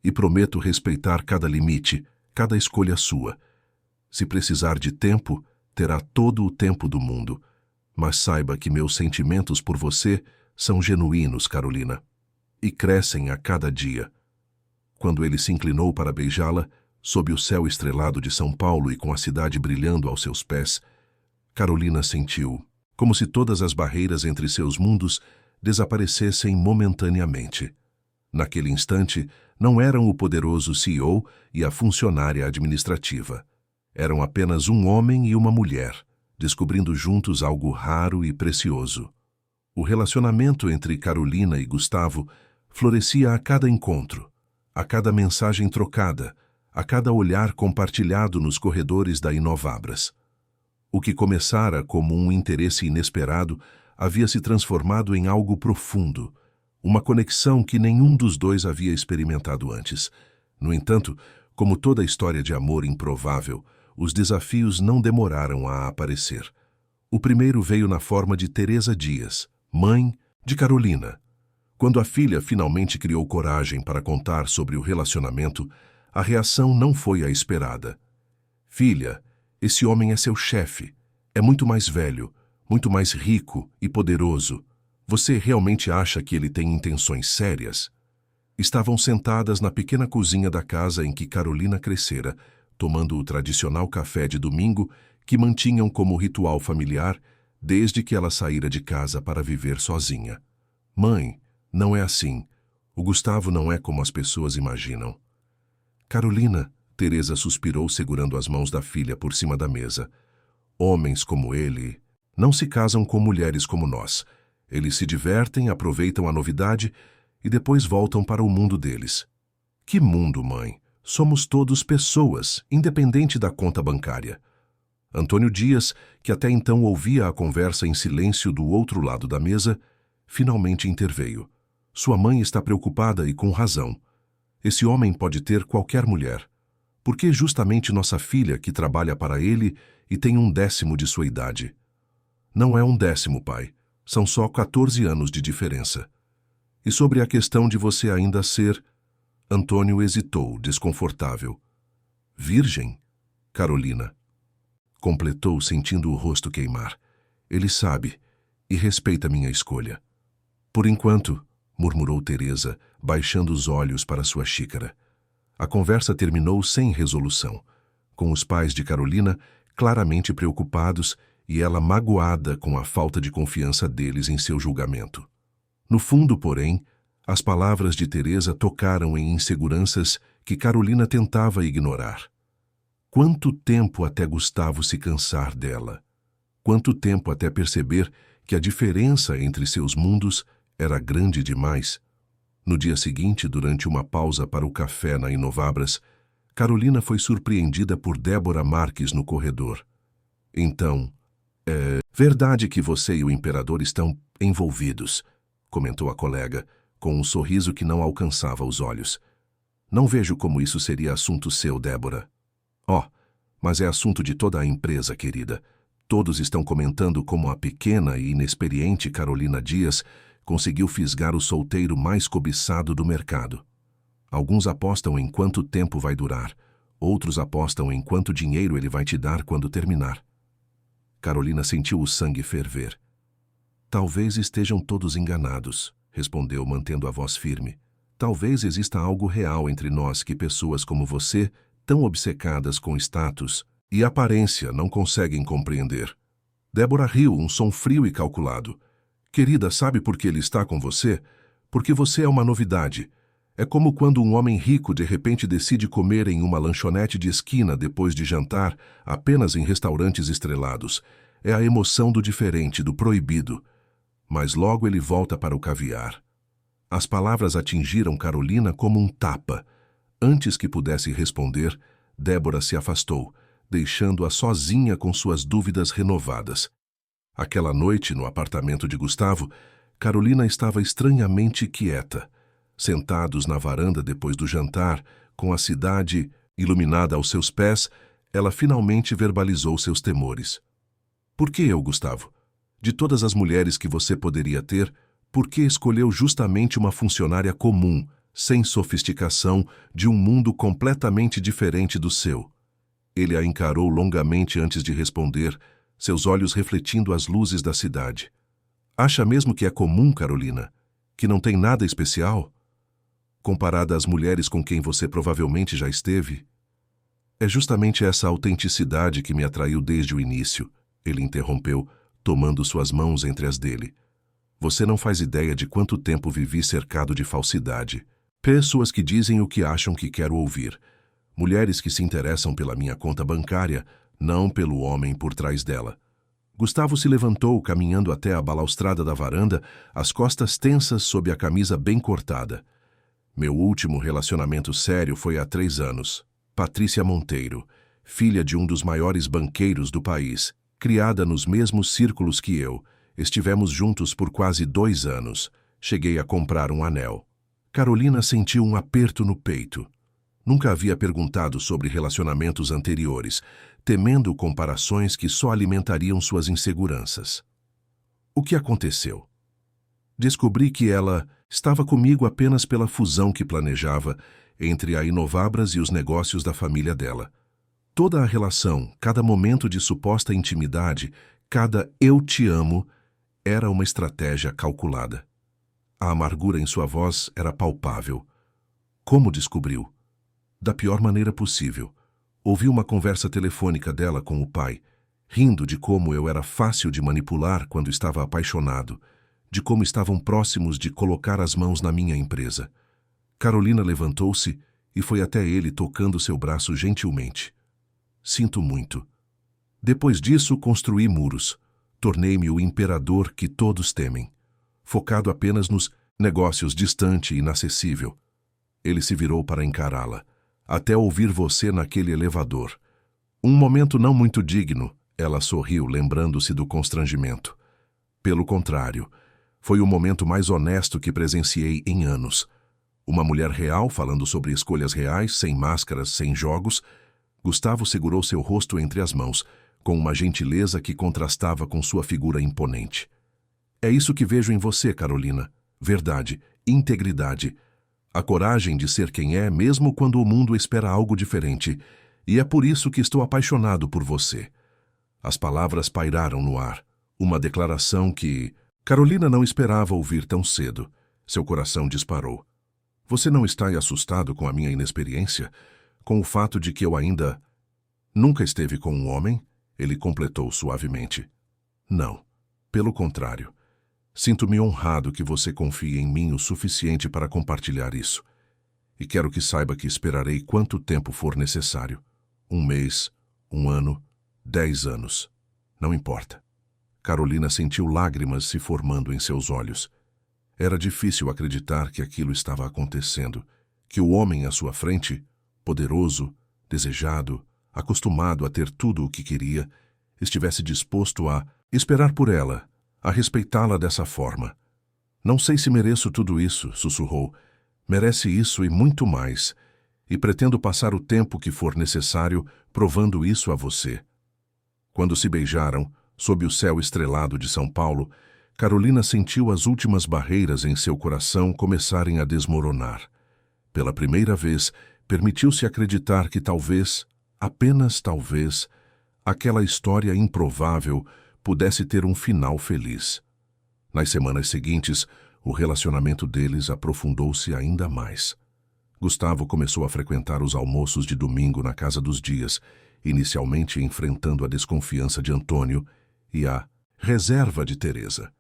e prometo respeitar cada limite, cada escolha sua. Se precisar de tempo, terá todo o tempo do mundo. Mas saiba que meus sentimentos por você são genuínos, Carolina, e crescem a cada dia. Quando ele se inclinou para beijá-la, sob o céu estrelado de São Paulo e com a cidade brilhando aos seus pés, Carolina sentiu, como se todas as barreiras entre seus mundos desaparecessem momentaneamente. Naquele instante, não eram o poderoso CEO e a funcionária administrativa. Eram apenas um homem e uma mulher, descobrindo juntos algo raro e precioso. O relacionamento entre Carolina e Gustavo florescia a cada encontro, a cada mensagem trocada, a cada olhar compartilhado nos corredores da Inovabras. O que começara como um interesse inesperado havia se transformado em algo profundo, uma conexão que nenhum dos dois havia experimentado antes. No entanto, como toda história de amor improvável, os desafios não demoraram a aparecer. O primeiro veio na forma de Teresa Dias, mãe de Carolina. Quando a filha finalmente criou coragem para contar sobre o relacionamento, a reação não foi a esperada. Filha, esse homem é seu chefe. É muito mais velho, muito mais rico e poderoso. Você realmente acha que ele tem intenções sérias? Estavam sentadas na pequena cozinha da casa em que Carolina crescera, tomando o tradicional café de domingo que mantinham como ritual familiar desde que ela saíra de casa para viver sozinha. Mãe, não é assim. O Gustavo não é como as pessoas imaginam. Carolina, Teresa suspirou segurando as mãos da filha por cima da mesa. Homens como ele não se casam com mulheres como nós. Eles se divertem, aproveitam a novidade e depois voltam para o mundo deles. Que mundo, mãe? Somos todos pessoas, independente da conta bancária. Antônio Dias, que até então ouvia a conversa em silêncio do outro lado da mesa, finalmente interveio. Sua mãe está preocupada e com razão. Esse homem pode ter qualquer mulher. Por que justamente nossa filha, que trabalha para ele e tem 1/10 de sua idade? Não é 1/10, pai. São só 14 anos de diferença. E sobre a questão de você ainda ser... Antônio hesitou, desconfortável. Virgem? Carolina. Completou, sentindo o rosto queimar. Ele sabe e respeita minha escolha. Por enquanto, murmurou Teresa, baixando os olhos para sua xícara. A conversa terminou sem resolução. Com os pais de Carolina, claramente preocupados, e ela magoada com a falta de confiança deles em seu julgamento. No fundo, porém, as palavras de Teresa tocaram em inseguranças que Carolina tentava ignorar. Quanto tempo até Gustavo se cansar dela? Quanto tempo até perceber que a diferença entre seus mundos era grande demais? No dia seguinte, durante uma pausa para o café na Inovabras, Carolina foi surpreendida por Débora Marques no corredor. Então, é verdade que você e o imperador estão envolvidos, comentou a colega, com um sorriso que não alcançava os olhos. Não vejo como isso seria assunto seu, Débora. Oh, mas é assunto de toda a empresa, querida. Todos estão comentando como a pequena e inexperiente Carolina Dias conseguiu fisgar o solteiro mais cobiçado do mercado. Alguns apostam em quanto tempo vai durar, outros apostam em quanto dinheiro ele vai te dar quando terminar. Carolina sentiu o sangue ferver. Talvez estejam todos enganados, respondeu, mantendo a voz firme. Talvez exista algo real entre nós que pessoas como você, tão obcecadas com status e aparência, não conseguem compreender. Débora riu, um som frio e calculado. Querida, sabe por que ele está com você? Porque você é uma novidade. É como quando um homem rico de repente decide comer em uma lanchonete de esquina depois de jantar apenas em restaurantes estrelados. É a emoção do diferente, do proibido. Mas logo ele volta para o caviar. As palavras atingiram Carolina como um tapa. Antes que pudesse responder, Débora se afastou, deixando-a sozinha com suas dúvidas renovadas. Aquela noite, no apartamento de Gustavo, Carolina estava estranhamente quieta. Sentados na varanda depois do jantar, com a cidade iluminada aos seus pés, ela finalmente verbalizou seus temores. Por que eu, Gustavo? De todas as mulheres que você poderia ter, por que escolheu justamente uma funcionária comum, sem sofisticação, de um mundo completamente diferente do seu? Ele a encarou longamente antes de responder, seus olhos refletindo as luzes da cidade. Acha mesmo que é comum, Carolina? Que não tem nada especial? Comparada às mulheres com quem você provavelmente já esteve? É justamente essa autenticidade que me atraiu desde o início, ele interrompeu, tomando suas mãos entre as dele. Você não faz ideia de quanto tempo vivi cercado de falsidade. Pessoas que dizem o que acham que quero ouvir. Mulheres que se interessam pela minha conta bancária, não pelo homem por trás dela. Gustavo se levantou, caminhando até a balaustrada da varanda, as costas tensas sob a camisa bem cortada. Meu último relacionamento sério foi há 3 anos. Patrícia Monteiro, filha de um dos maiores banqueiros do país, criada nos mesmos círculos que eu. Estivemos juntos por quase 2 anos. Cheguei a comprar um anel. Carolina sentiu um aperto no peito. Nunca havia perguntado sobre relacionamentos anteriores, temendo comparações que só alimentariam suas inseguranças. O que aconteceu? Descobri que ela estava comigo apenas pela fusão que planejava entre a Inovabras e os negócios da família dela. Toda a relação, cada momento de suposta intimidade, cada "eu te amo", era uma estratégia calculada. A amargura em sua voz era palpável. Como descobriu? Da pior maneira possível. Ouvi uma conversa telefônica dela com o pai, rindo de como eu era fácil de manipular quando estava apaixonado, de como estavam próximos de colocar as mãos na minha empresa. Carolina levantou-se e foi até ele, tocando seu braço gentilmente. Sinto muito. Depois disso, construí muros. Tornei-me o imperador que todos temem. Focado apenas nos negócios, distante e inacessível. Ele se virou para encará-la. Até ouvir você naquele elevador. Um momento não muito digno, ela sorriu, lembrando-se do constrangimento. Pelo contrário, foi o momento mais honesto que presenciei em anos. Uma mulher real falando sobre escolhas reais, sem máscaras, sem jogos. Gustavo segurou seu rosto entre as mãos, com uma gentileza que contrastava com sua figura imponente. É isso que vejo em você, Carolina. Verdade, integridade. A coragem de ser quem é, mesmo quando o mundo espera algo diferente. E é por isso que estou apaixonado por você. As palavras pairaram no ar. Uma declaração que Carolina não esperava ouvir tão cedo. Seu coração disparou. Você não está assustado com a minha inexperiência? Com o fato de que eu ainda nunca esteve com um homem? Ele completou suavemente. Não, pelo contrário. Sinto-me honrado que você confie em mim o suficiente para compartilhar isso. E quero que saiba que esperarei quanto tempo for necessário. 1 mês, 1 ano, 10 anos. Não importa. Carolina sentiu lágrimas se formando em seus olhos. Era difícil acreditar que aquilo estava acontecendo, que o homem à sua frente, poderoso, desejado, acostumado a ter tudo o que queria, estivesse disposto a esperar por ela, a respeitá-la dessa forma. Não sei se mereço tudo isso, sussurrou. Merece isso e muito mais, e pretendo passar o tempo que for necessário provando isso a você. Quando se beijaram, sob o céu estrelado de São Paulo, Carolina sentiu as últimas barreiras em seu coração começarem a desmoronar. Pela primeira vez, permitiu-se acreditar que talvez, apenas talvez, aquela história improvável pudesse ter um final feliz. Nas semanas seguintes, o relacionamento deles aprofundou-se ainda mais. Gustavo começou a frequentar os almoços de domingo na casa dos Dias, inicialmente enfrentando a desconfiança de Antônio e a reserva de Teresa.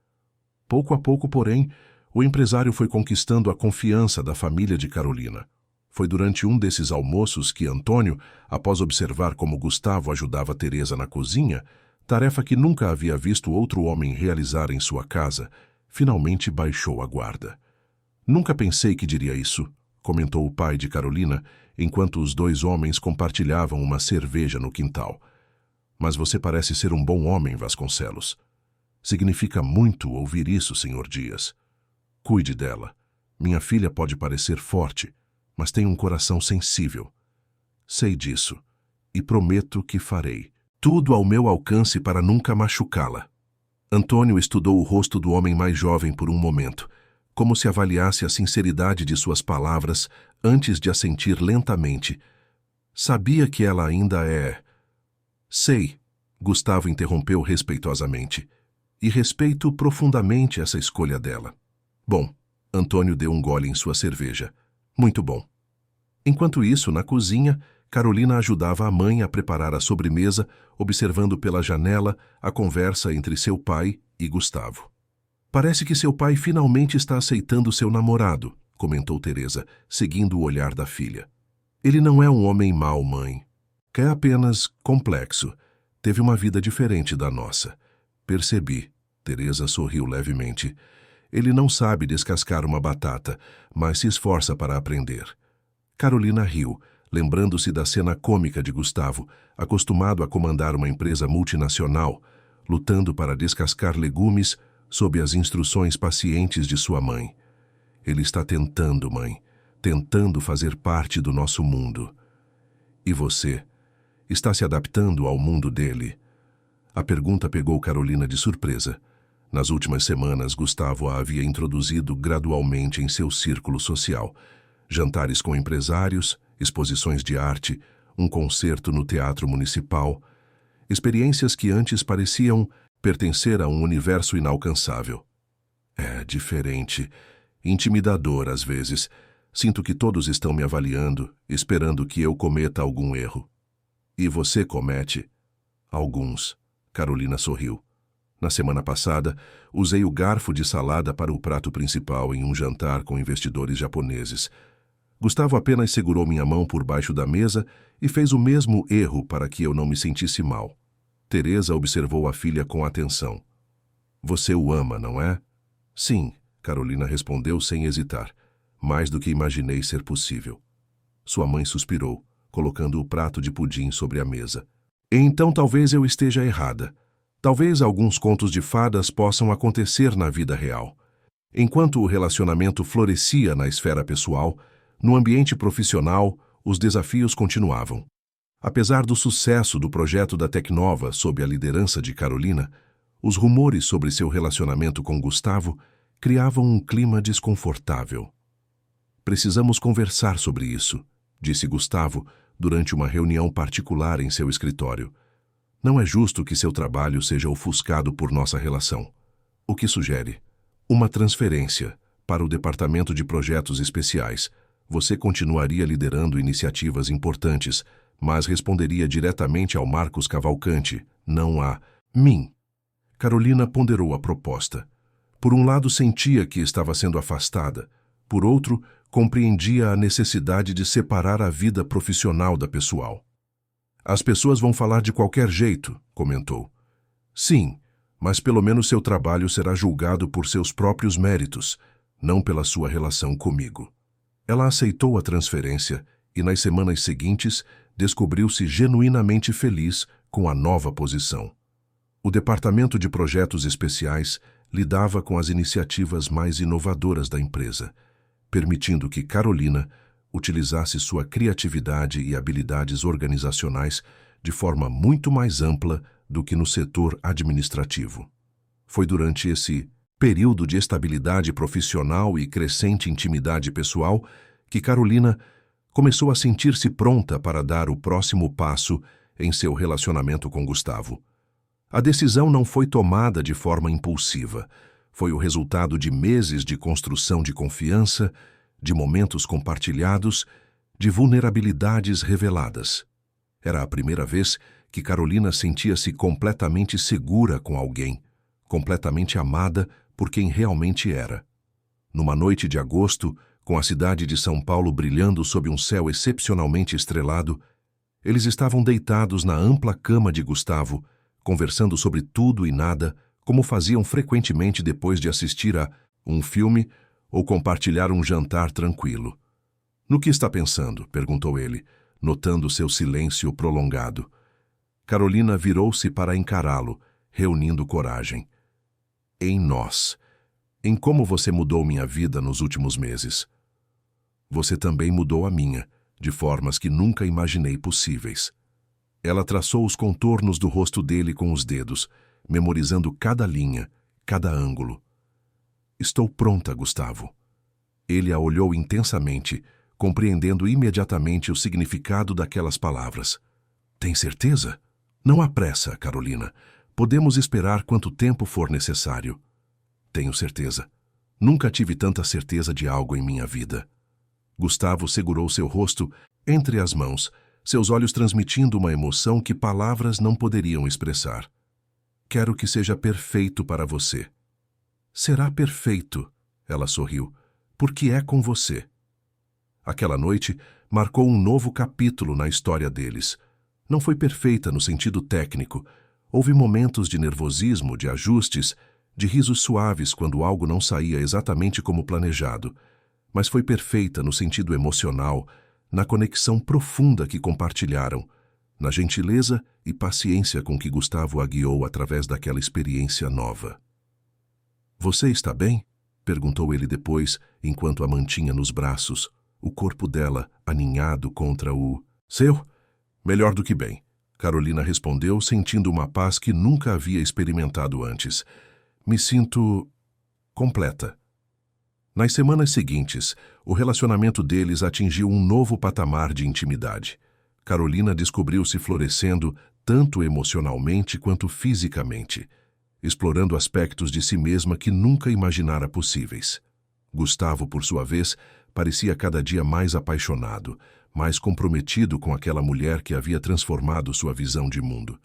Pouco a pouco, porém, o empresário foi conquistando a confiança da família de Carolina. Foi durante um desses almoços que Antônio, após observar como Gustavo ajudava Teresa na cozinha, tarefa que nunca havia visto outro homem realizar em sua casa, finalmente baixou a guarda. Nunca pensei que diria isso, comentou o pai de Carolina, enquanto os dois homens compartilhavam uma cerveja no quintal. Mas você parece ser um bom homem, Vasconcelos. Significa muito ouvir isso, Sr. Dias. Cuide dela. Minha filha pode parecer forte, mas tem um coração sensível. Sei disso, e prometo que farei tudo ao meu alcance para nunca machucá-la. Antônio estudou o rosto do homem mais jovem por um momento, como se avaliasse a sinceridade de suas palavras antes de assentir lentamente. Sabia que ela ainda é... Sei, Gustavo interrompeu respeitosamente. E respeito profundamente essa escolha dela. Bom, Antônio deu um gole em sua cerveja. Muito bom. Enquanto isso, na cozinha, Carolina ajudava a mãe a preparar a sobremesa, observando pela janela a conversa entre seu pai e Gustavo. Parece que seu pai finalmente está aceitando seu namorado, comentou Teresa, seguindo o olhar da filha. Ele não é um homem mau, mãe. É apenas complexo. Teve uma vida diferente da nossa. Percebi. Teresa sorriu levemente. Ele não sabe descascar uma batata, mas se esforça para aprender. Carolina riu, lembrando-se da cena cômica de Gustavo, acostumado a comandar uma empresa multinacional, lutando para descascar legumes sob as instruções pacientes de sua mãe. Ele está tentando, mãe, tentando fazer parte do nosso mundo. E você? Está se adaptando ao mundo dele? A pergunta pegou Carolina de surpresa. Nas últimas semanas, Gustavo a havia introduzido gradualmente em seu círculo social. Jantares com empresários, exposições de arte, um concerto no Teatro Municipal. Experiências que antes pareciam pertencer a um universo inalcançável. É diferente, intimidador às vezes. Sinto que todos estão me avaliando, esperando que eu cometa algum erro. E você comete? Alguns. Carolina sorriu. Na semana passada, usei o garfo de salada para o prato principal em um jantar com investidores japoneses. Gustavo apenas segurou minha mão por baixo da mesa e fez o mesmo erro para que eu não me sentisse mal. Teresa observou a filha com atenção. Você o ama, não é? Sim, Carolina respondeu sem hesitar. Mais do que imaginei ser possível. Sua mãe suspirou, colocando o prato de pudim sobre a mesa. Então talvez eu esteja errada. Talvez alguns contos de fadas possam acontecer na vida real. Enquanto o relacionamento florescia na esfera pessoal, no ambiente profissional, os desafios continuavam. Apesar do sucesso do projeto da Tecnova sob a liderança de Carolina, os rumores sobre seu relacionamento com Gustavo criavam um clima desconfortável. Precisamos conversar sobre isso, disse Gustavo durante uma reunião particular em seu escritório. Não é justo que seu trabalho seja ofuscado por nossa relação. O que sugere? Uma transferência para o Departamento de Projetos Especiais. Você continuaria liderando iniciativas importantes, mas responderia diretamente ao Marcos Cavalcante, não a mim. Carolina ponderou a proposta. Por um lado, sentia que estava sendo afastada. Por outro, compreendia a necessidade de separar a vida profissional da pessoal. As pessoas vão falar de qualquer jeito, comentou. Sim, mas pelo menos seu trabalho será julgado por seus próprios méritos, não pela sua relação comigo. Ela aceitou a transferência e, nas semanas seguintes, descobriu-se genuinamente feliz com a nova posição. O Departamento de Projetos Especiais lidava com as iniciativas mais inovadoras da empresa, permitindo que Carolina utilizasse sua criatividade e habilidades organizacionais de forma muito mais ampla do que no setor administrativo. Foi durante esse período de estabilidade profissional e crescente intimidade pessoal que Carolina começou a sentir-se pronta para dar o próximo passo em seu relacionamento com Gustavo. A decisão não foi tomada de forma impulsiva. Foi o resultado de meses de construção de confiança, de momentos compartilhados, de vulnerabilidades reveladas. Era a primeira vez que Carolina sentia-se completamente segura com alguém, completamente amada por quem realmente era. Numa noite de agosto, com a cidade de São Paulo brilhando sob um céu excepcionalmente estrelado, eles estavam deitados na ampla cama de Gustavo, conversando sobre tudo e nada, como faziam frequentemente depois de assistir a um filme ou compartilhar um jantar tranquilo. "No que está pensando?" perguntou ele, notando seu silêncio prolongado. Carolina virou-se para encará-lo, reunindo coragem. "Em nós. Em como você mudou minha vida nos últimos meses. Você também mudou a minha, de formas que nunca imaginei possíveis." Ela traçou os contornos do rosto dele com os dedos, memorizando cada linha, cada ângulo. "Estou pronta, Gustavo." Ele a olhou intensamente, compreendendo imediatamente o significado daquelas palavras. "Tem certeza? Não há pressa, Carolina. Podemos esperar quanto tempo for necessário." "Tenho certeza. Nunca tive tanta certeza de algo em minha vida." Gustavo segurou seu rosto entre as mãos, seus olhos transmitindo uma emoção que palavras não poderiam expressar. "Quero que seja perfeito para você." "Será perfeito," ela sorriu, "porque é com você." Aquela noite marcou um novo capítulo na história deles. Não foi perfeita no sentido técnico. Houve momentos de nervosismo, de ajustes, de risos suaves quando algo não saía exatamente como planejado. Mas foi perfeita no sentido emocional, na conexão profunda que compartilharam, na gentileza e paciência com que Gustavo a guiou através daquela experiência nova. "Você está bem?" perguntou ele depois, enquanto a mantinha nos braços, o corpo dela aninhado contra o seu. "Melhor do que bem," Carolina respondeu, sentindo uma paz que nunca havia experimentado antes. "Me sinto completa." Nas semanas seguintes, o relacionamento deles atingiu um novo patamar de intimidade. Carolina descobriu-se florescendo tanto emocionalmente quanto fisicamente, explorando aspectos de si mesma que nunca imaginara possíveis. Gustavo, por sua vez, parecia cada dia mais apaixonado, mais comprometido com aquela mulher que havia transformado sua visão de mundo.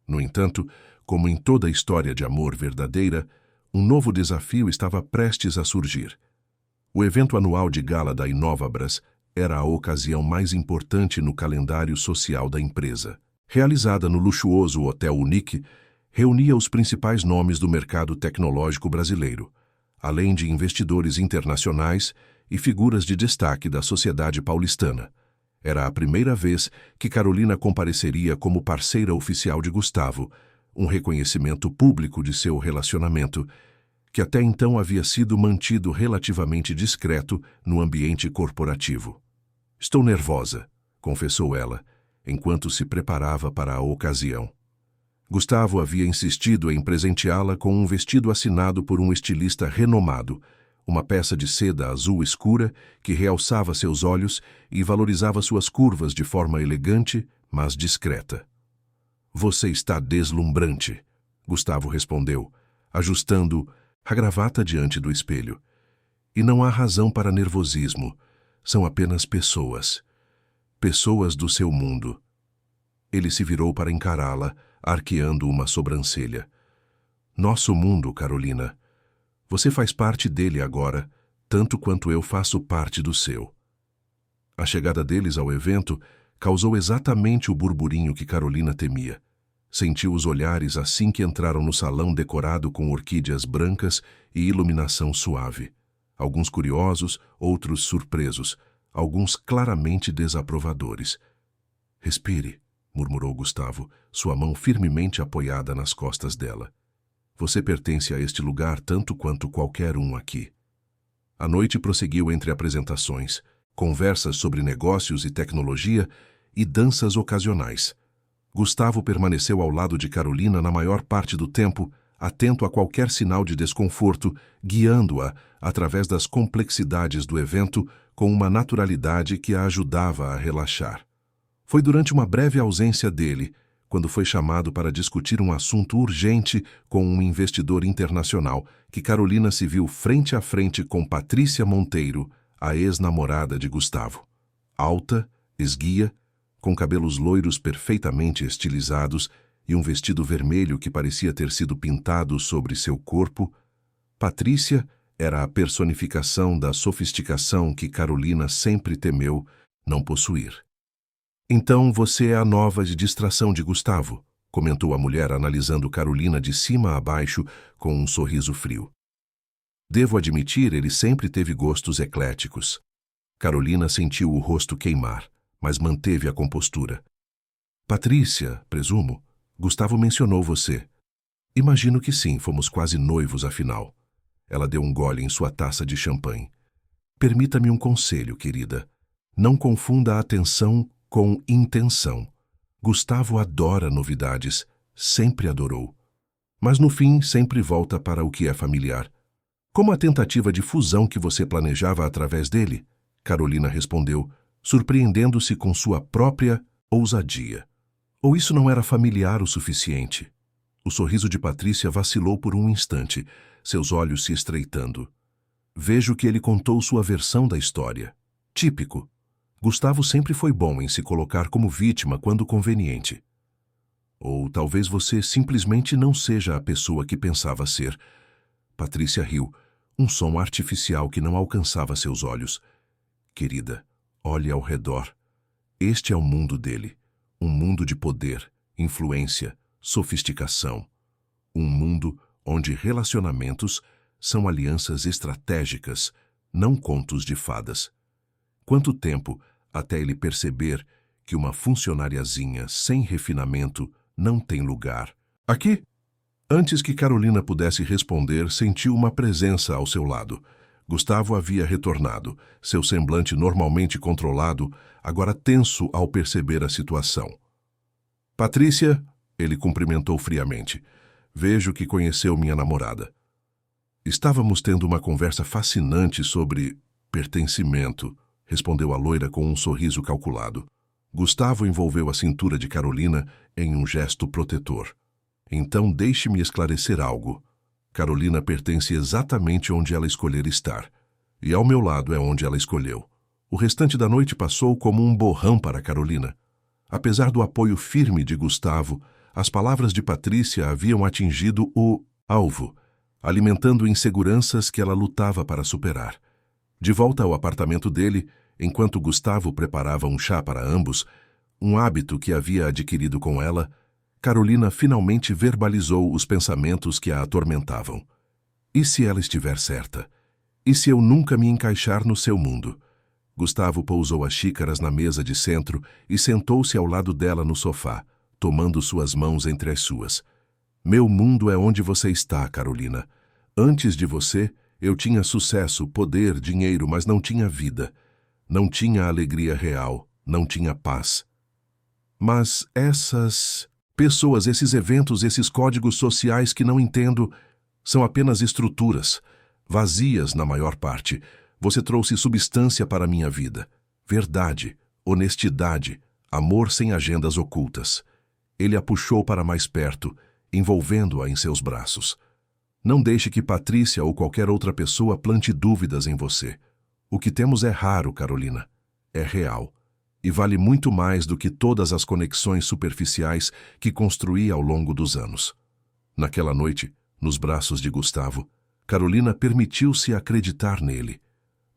No entanto, como em toda história de amor verdadeira, um novo desafio estava prestes a surgir. O evento anual de gala da Inovabras era a ocasião mais importante no calendário social da empresa. Realizada no luxuoso Hotel Unique, reunia os principais nomes do mercado tecnológico brasileiro, além de investidores internacionais e figuras de destaque da sociedade paulistana. Era a primeira vez que Carolina compareceria como parceira oficial de Gustavo, um reconhecimento público de seu relacionamento, que até então havia sido mantido relativamente discreto no ambiente corporativo. "Estou nervosa," confessou ela, enquanto se preparava para a ocasião. Gustavo havia insistido em presenteá-la com um vestido assinado por um estilista renomado, uma peça de seda azul escura que realçava seus olhos e valorizava suas curvas de forma elegante, mas discreta. "Você está deslumbrante," Gustavo respondeu, ajustando a gravata diante do espelho. "E não há razão para nervosismo. São apenas pessoas. Pessoas do seu mundo." Ele se virou para encará-la, arqueando uma sobrancelha. Nosso mundo, Carolina. Você faz parte dele agora, tanto quanto eu faço parte do seu. A chegada deles ao evento causou exatamente o burburinho que Carolina temia. Sentiu os olhares assim que entraram no salão decorado com orquídeas brancas e iluminação suave. Alguns curiosos, outros surpresos, alguns claramente desaprovadores. Respire, murmurou Gustavo, sua mão firmemente apoiada nas costas dela. Você pertence a este lugar tanto quanto qualquer um aqui. A noite prosseguiu entre apresentações, conversas sobre negócios e tecnologia e danças ocasionais. Gustavo permaneceu ao lado de Carolina na maior parte do tempo, atento a qualquer sinal de desconforto, guiando-a através das complexidades do evento com uma naturalidade que a ajudava a relaxar. Foi durante uma breve ausência dele, quando foi chamado para discutir um assunto urgente com um investidor internacional, que Carolina se viu frente a frente com Patrícia Monteiro, a ex-namorada de Gustavo. Alta, esguia, com cabelos loiros perfeitamente estilizados e um vestido vermelho que parecia ter sido pintado sobre seu corpo, Patrícia era a personificação da sofisticação que Carolina sempre temeu não possuir. Então você é a nova distração de Gustavo, comentou a mulher analisando Carolina de cima a baixo com um sorriso frio. Devo admitir, ele sempre teve gostos ecléticos. Carolina sentiu o rosto queimar, mas manteve a compostura. Patrícia, presumo, Gustavo mencionou você. Imagino que sim, fomos quase noivos afinal. Ela deu um gole em sua taça de champanhe. Permita-me um conselho, querida. Não confunda a atenção com intenção. Gustavo adora novidades, sempre adorou. Mas no fim sempre volta para o que é familiar. Como a tentativa de fusão que você planejava através dele? Carolina respondeu, surpreendendo-se com sua própria ousadia. Ou isso não era familiar o suficiente? O sorriso de Patrícia vacilou por um instante, seus olhos se estreitando. Vejo que ele contou sua versão da história. Típico. Gustavo sempre foi bom em se colocar como vítima quando conveniente. Ou talvez você simplesmente não seja a pessoa que pensava ser. Patrícia riu, um som artificial que não alcançava seus olhos. Querida, olhe ao redor. Este é o mundo dele. Um mundo de poder, influência, sofisticação. Um mundo onde relacionamentos são alianças estratégicas, não contos de fadas. Quanto tempo até ele perceber que uma funcionariazinha sem refinamento não tem lugar? Aqui? Antes que Carolina pudesse responder, sentiu uma presença ao seu lado. Gustavo havia retornado, seu semblante normalmente controlado, agora tenso ao perceber a situação. Patrícia, ele cumprimentou friamente. Vejo que conheceu minha namorada. Estávamos tendo uma conversa fascinante sobre pertencimento, respondeu a loira com um sorriso calculado. Gustavo envolveu a cintura de Carolina em um gesto protetor. Então deixe-me esclarecer algo. Carolina pertence exatamente onde ela escolher estar. E ao meu lado é onde ela escolheu. O restante da noite passou como um borrão para Carolina. Apesar do apoio firme de Gustavo, as palavras de Patrícia haviam atingido o alvo, alimentando inseguranças que ela lutava para superar. De volta ao apartamento dele, enquanto Gustavo preparava um chá para ambos, um hábito que havia adquirido com ela, Carolina finalmente verbalizou os pensamentos que a atormentavam. E se ela estiver certa? E se eu nunca me encaixar no seu mundo? Gustavo pousou as xícaras na mesa de centro e sentou-se ao lado dela no sofá, tomando suas mãos entre as suas. Meu mundo é onde você está, Carolina. Antes de você, eu tinha sucesso, poder, dinheiro, mas não tinha vida. Não tinha alegria real, não tinha paz. Mas essas pessoas, esses eventos, esses códigos sociais que não entendo, são apenas estruturas, vazias na maior parte. Você trouxe substância para a minha vida. Verdade, honestidade, amor sem agendas ocultas. Ele a puxou para mais perto, envolvendo-a em seus braços. Não deixe que Patrícia ou qualquer outra pessoa plante dúvidas em você. O que temos é raro, Carolina. É real. e vale muito mais do que todas as conexões superficiais que construí ao longo dos anos. Naquela noite, nos braços de Gustavo, Carolina permitiu-se acreditar nele.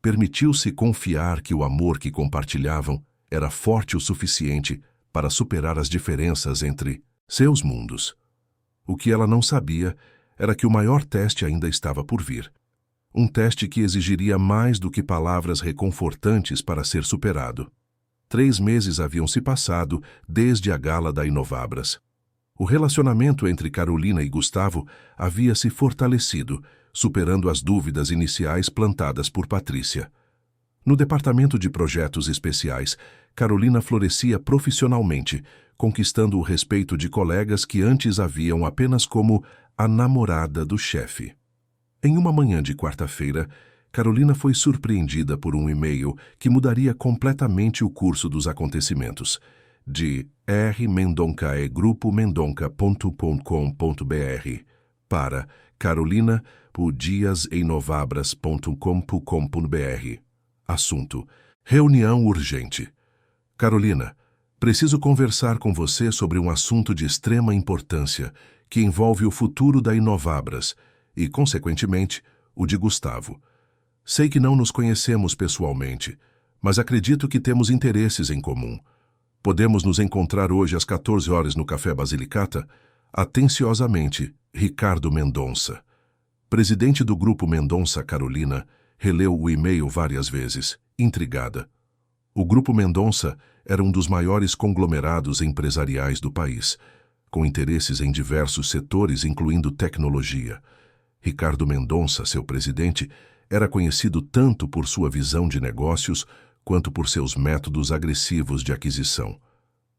Permitiu-se confiar que o amor que compartilhavam era forte o suficiente para superar as diferenças entre seus mundos. O que ela não sabia era que o maior teste ainda estava por vir. Um teste que exigiria mais do que palavras reconfortantes para ser superado. 3 meses haviam se passado desde a gala da Inovabras. O relacionamento entre Carolina e Gustavo havia se fortalecido, superando as dúvidas iniciais plantadas por Patrícia. No departamento de projetos especiais, Carolina florescia profissionalmente, conquistando o respeito de colegas que antes a viam apenas como a namorada do chefe. Em uma manhã de quarta-feira, Carolina foi surpreendida por um e-mail que mudaria completamente o curso dos acontecimentos. De rmendoncaegrupo.mendonca.com.br para carolina.diasenovabras.com.br. Assunto: reunião urgente. Carolina, preciso conversar com você sobre um assunto de extrema importância que envolve o futuro da Inovabras e, consequentemente, o de Gustavo. Sei que não nos conhecemos pessoalmente, mas acredito que temos interesses em comum. Podemos nos encontrar hoje às 14 horas no Café Basilicata? Atenciosamente, Ricardo Mendonça. Presidente do Grupo Mendonça. Carolina releu o e-mail várias vezes, intrigada. O Grupo Mendonça era um dos maiores conglomerados empresariais do país, com interesses em diversos setores, incluindo tecnologia. Ricardo Mendonça, seu presidente, era conhecido tanto por sua visão de negócios quanto por seus métodos agressivos de aquisição.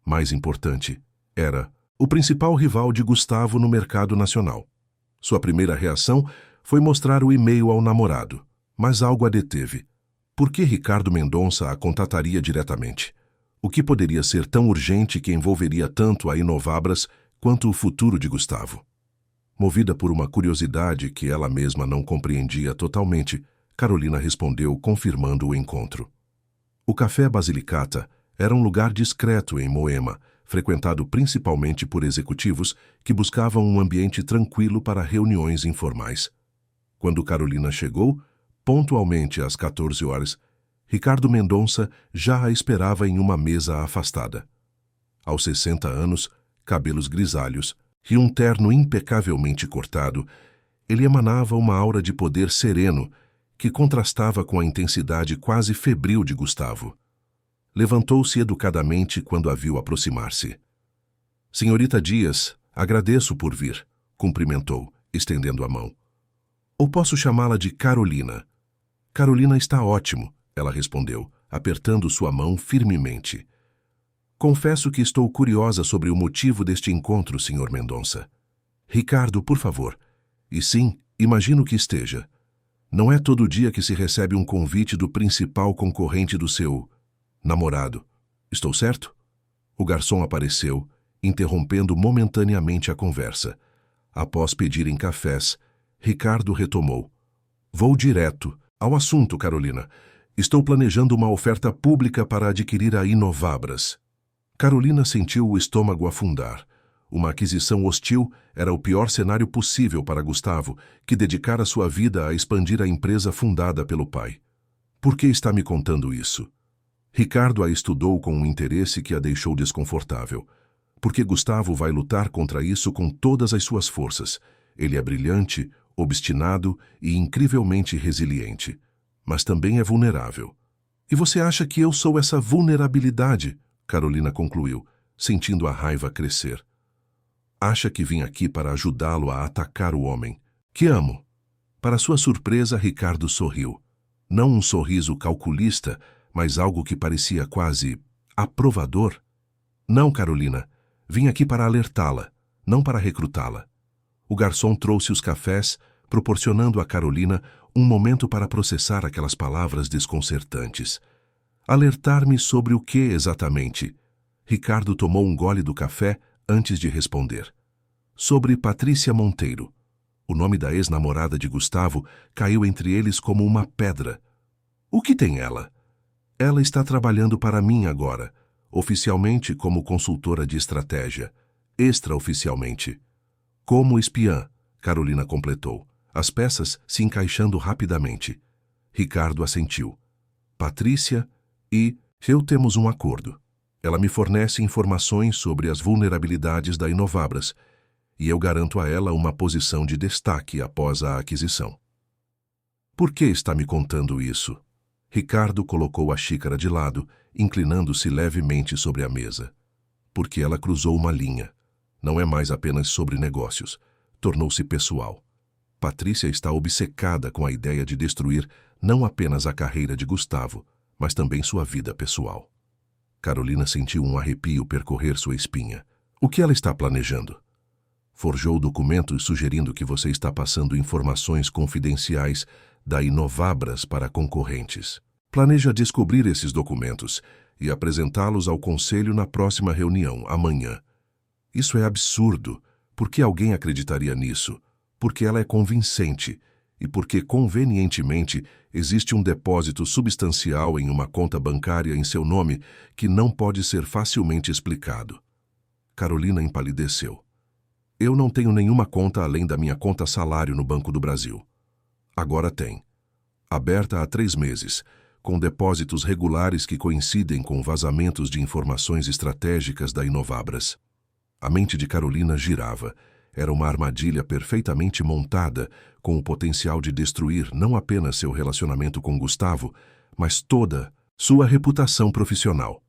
Mais importante, era o principal rival de Gustavo no mercado nacional. Sua primeira reação foi mostrar o e-mail ao namorado, mas algo a deteve. Por que Ricardo Mendonça a contataria diretamente? O que poderia ser tão urgente que envolveria tanto a Inovabras quanto o futuro de Gustavo? Movida por uma curiosidade que ela mesma não compreendia totalmente, Carolina respondeu confirmando o encontro. O Café Basilicata era um lugar discreto em Moema, frequentado principalmente por executivos que buscavam um ambiente tranquilo para reuniões informais. Quando Carolina chegou, pontualmente às 14 horas, Ricardo Mendonça já a esperava em uma mesa afastada. Aos 60 anos, cabelos grisalhos e um terno impecavelmente cortado, ele emanava uma aura de poder sereno que contrastava com a intensidade quase febril de Gustavo. Levantou-se educadamente quando a viu aproximar-se. Senhorita Dias, agradeço por vir, cumprimentou, estendendo a mão. Ou posso chamá-la de Carolina? Carolina está ótimo, ela respondeu, apertando sua mão firmemente. Confesso que estou curiosa sobre o motivo deste encontro, Sr. Mendonça. Ricardo, por favor. E sim, imagino que esteja. Não é todo dia que se recebe um convite do principal concorrente do seu namorado. Estou certo? O garçom apareceu, interrompendo momentaneamente a conversa. Após pedirem cafés, Ricardo retomou. Vou direto ao assunto, Carolina. Estou planejando uma oferta pública para adquirir a Inovabras. Carolina sentiu o estômago afundar. Uma aquisição hostil era o pior cenário possível para Gustavo, que dedicara sua vida a expandir a empresa fundada pelo pai. Por que está me contando isso? Ricardo a estudou com um interesse que a deixou desconfortável. Porque Gustavo vai lutar contra isso com todas as suas forças. Ele é brilhante, obstinado e incrivelmente resiliente. Mas também é vulnerável. E você acha que eu sou essa vulnerabilidade? Carolina concluiu, sentindo a raiva crescer. Acha que vim aqui para ajudá-lo a atacar o homem que amo? Para sua surpresa, Ricardo sorriu. Não um sorriso calculista, mas algo que parecia quase aprovador. Não, Carolina. Vim aqui para alertá-la, não para recrutá-la. O garçom trouxe os cafés, proporcionando a Carolina um momento para processar aquelas palavras desconcertantes. Alertar-me sobre o que exatamente? Ricardo tomou um gole do café antes de responder. Sobre Patrícia Monteiro. O nome da ex-namorada de Gustavo caiu entre eles como uma pedra. O que tem ela? Ela está trabalhando para mim agora, oficialmente como consultora de estratégia, extraoficialmente. Como espiã, Carolina completou, as peças se encaixando rapidamente. Ricardo assentiu. Patrícia e eu temos um acordo. Ela me fornece informações sobre as vulnerabilidades da Inovabras e eu garanto a ela uma posição de destaque após a aquisição. Por que está me contando isso? Ricardo colocou a xícara de lado, inclinando-se levemente sobre a mesa. Porque ela cruzou uma linha. Não é mais apenas sobre negócios. Tornou-se pessoal. Patrícia está obcecada com a ideia de destruir não apenas a carreira de Gustavo, mas também sua vida pessoal. Carolina sentiu um arrepio percorrer sua espinha. O que ela está planejando? Forjou documentos sugerindo que você está passando informações confidenciais da Inovabras para concorrentes. Planeja descobrir esses documentos e apresentá-los ao conselho na próxima reunião, amanhã. Isso é absurdo. Por que alguém acreditaria nisso? Porque ela é convincente e porque, convenientemente, existe um depósito substancial em uma conta bancária em seu nome que não pode ser facilmente explicado. Carolina empalideceu. Eu não tenho nenhuma conta além da minha conta salário no Banco do Brasil. Agora tem. Aberta há 3 meses, com depósitos regulares que coincidem com vazamentos de informações estratégicas da Inovabras. A mente de Carolina girava. Era uma armadilha perfeitamente montada, com o potencial de destruir não apenas seu relacionamento com Gustavo, mas toda sua reputação profissional.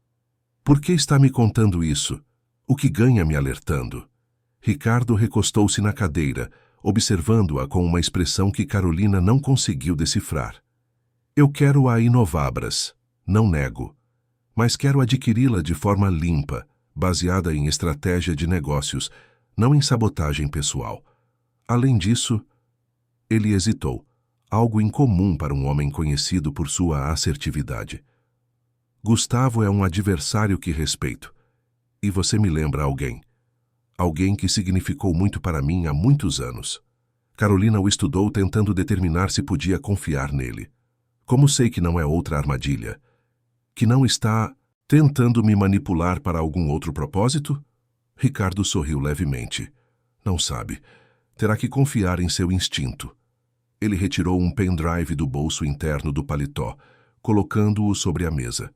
Por que está me contando isso? O que ganha me alertando? Ricardo recostou-se na cadeira, observando-a com uma expressão que Carolina não conseguiu decifrar. Eu quero a Inovabras, não nego, mas quero adquiri-la de forma limpa, baseada em estratégia de negócios, não em sabotagem pessoal. Além disso, ele hesitou, algo incomum para um homem conhecido por sua assertividade. Gustavo é um adversário que respeito. E você me lembra alguém. Alguém que significou muito para mim há muitos anos. Carolina o estudou tentando determinar se podia confiar nele. Como sei que não é outra armadilha? Que não está tentando me manipular para algum outro propósito? Ricardo sorriu levemente. Não sabe. Terá que confiar em seu instinto. Ele retirou um pendrive do bolso interno do paletó, colocando-o sobre a mesa.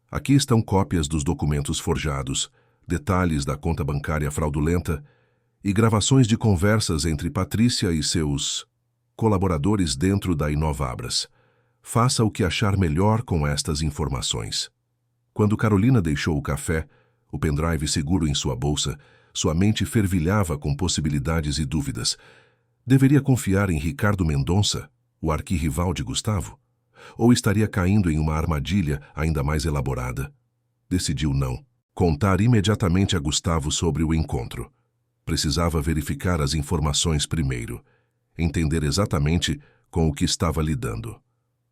Aqui estão cópias dos documentos forjados, detalhes da conta bancária fraudulenta e gravações de conversas entre Patrícia e seus colaboradores dentro da Inovabras. Faça o que achar melhor com estas informações. Quando Carolina deixou o café, o pendrive seguro em sua bolsa, sua mente fervilhava com possibilidades e dúvidas. Deveria confiar em Ricardo Mendonça, o arquirrival de Gustavo? Ou estaria caindo em uma armadilha ainda mais elaborada? Decidiu não. Contar imediatamente a Gustavo sobre o encontro. Precisava verificar as informações primeiro. Entender exatamente com o que estava lidando.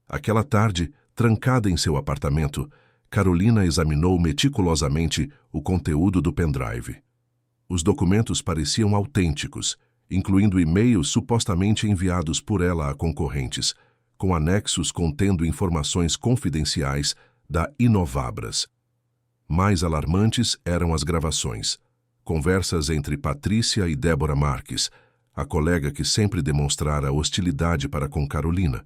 Aquela tarde, trancada em seu apartamento, Carolina examinou meticulosamente o conteúdo do pendrive. Os documentos pareciam autênticos, incluindo e-mails supostamente enviados por ela a concorrentes, com anexos contendo informações confidenciais da Inovabras. Mais alarmantes eram as gravações. Conversas entre Patrícia e Débora Marques, a colega que sempre demonstrara hostilidade para com Carolina.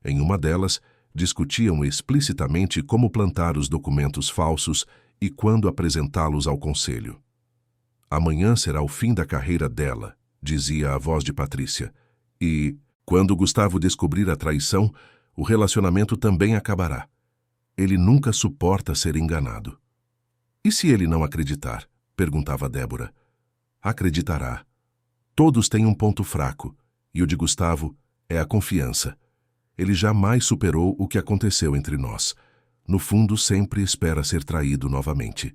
Em uma delas, discutiam explicitamente como plantar os documentos falsos e quando apresentá-los ao conselho. Amanhã será o fim da carreira dela, dizia a voz de Patrícia. E, quando Gustavo descobrir a traição, o relacionamento também acabará. Ele nunca suporta ser enganado. E se ele não acreditar? Perguntava Débora. Acreditará. Todos têm um ponto fraco, e o de Gustavo é a confiança. Ele jamais superou o que aconteceu entre nós. No fundo, sempre espera ser traído novamente.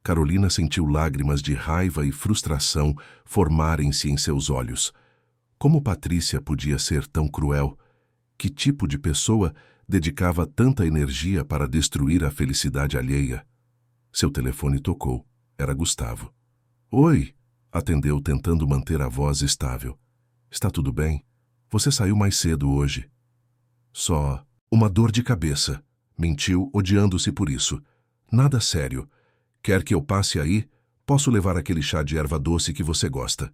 Carolina sentiu lágrimas de raiva e frustração formarem-se em seus olhos. Como Patrícia podia ser tão cruel? Que tipo de pessoa dedicava tanta energia para destruir a felicidade alheia? Seu telefone tocou. Era Gustavo. Oi, atendeu tentando manter a voz estável. Está tudo bem? Você saiu mais cedo hoje. Só uma dor de cabeça. Mentiu, odiando-se por isso. Nada sério. Quer que eu passe aí? Posso levar aquele chá de erva doce que você gosta.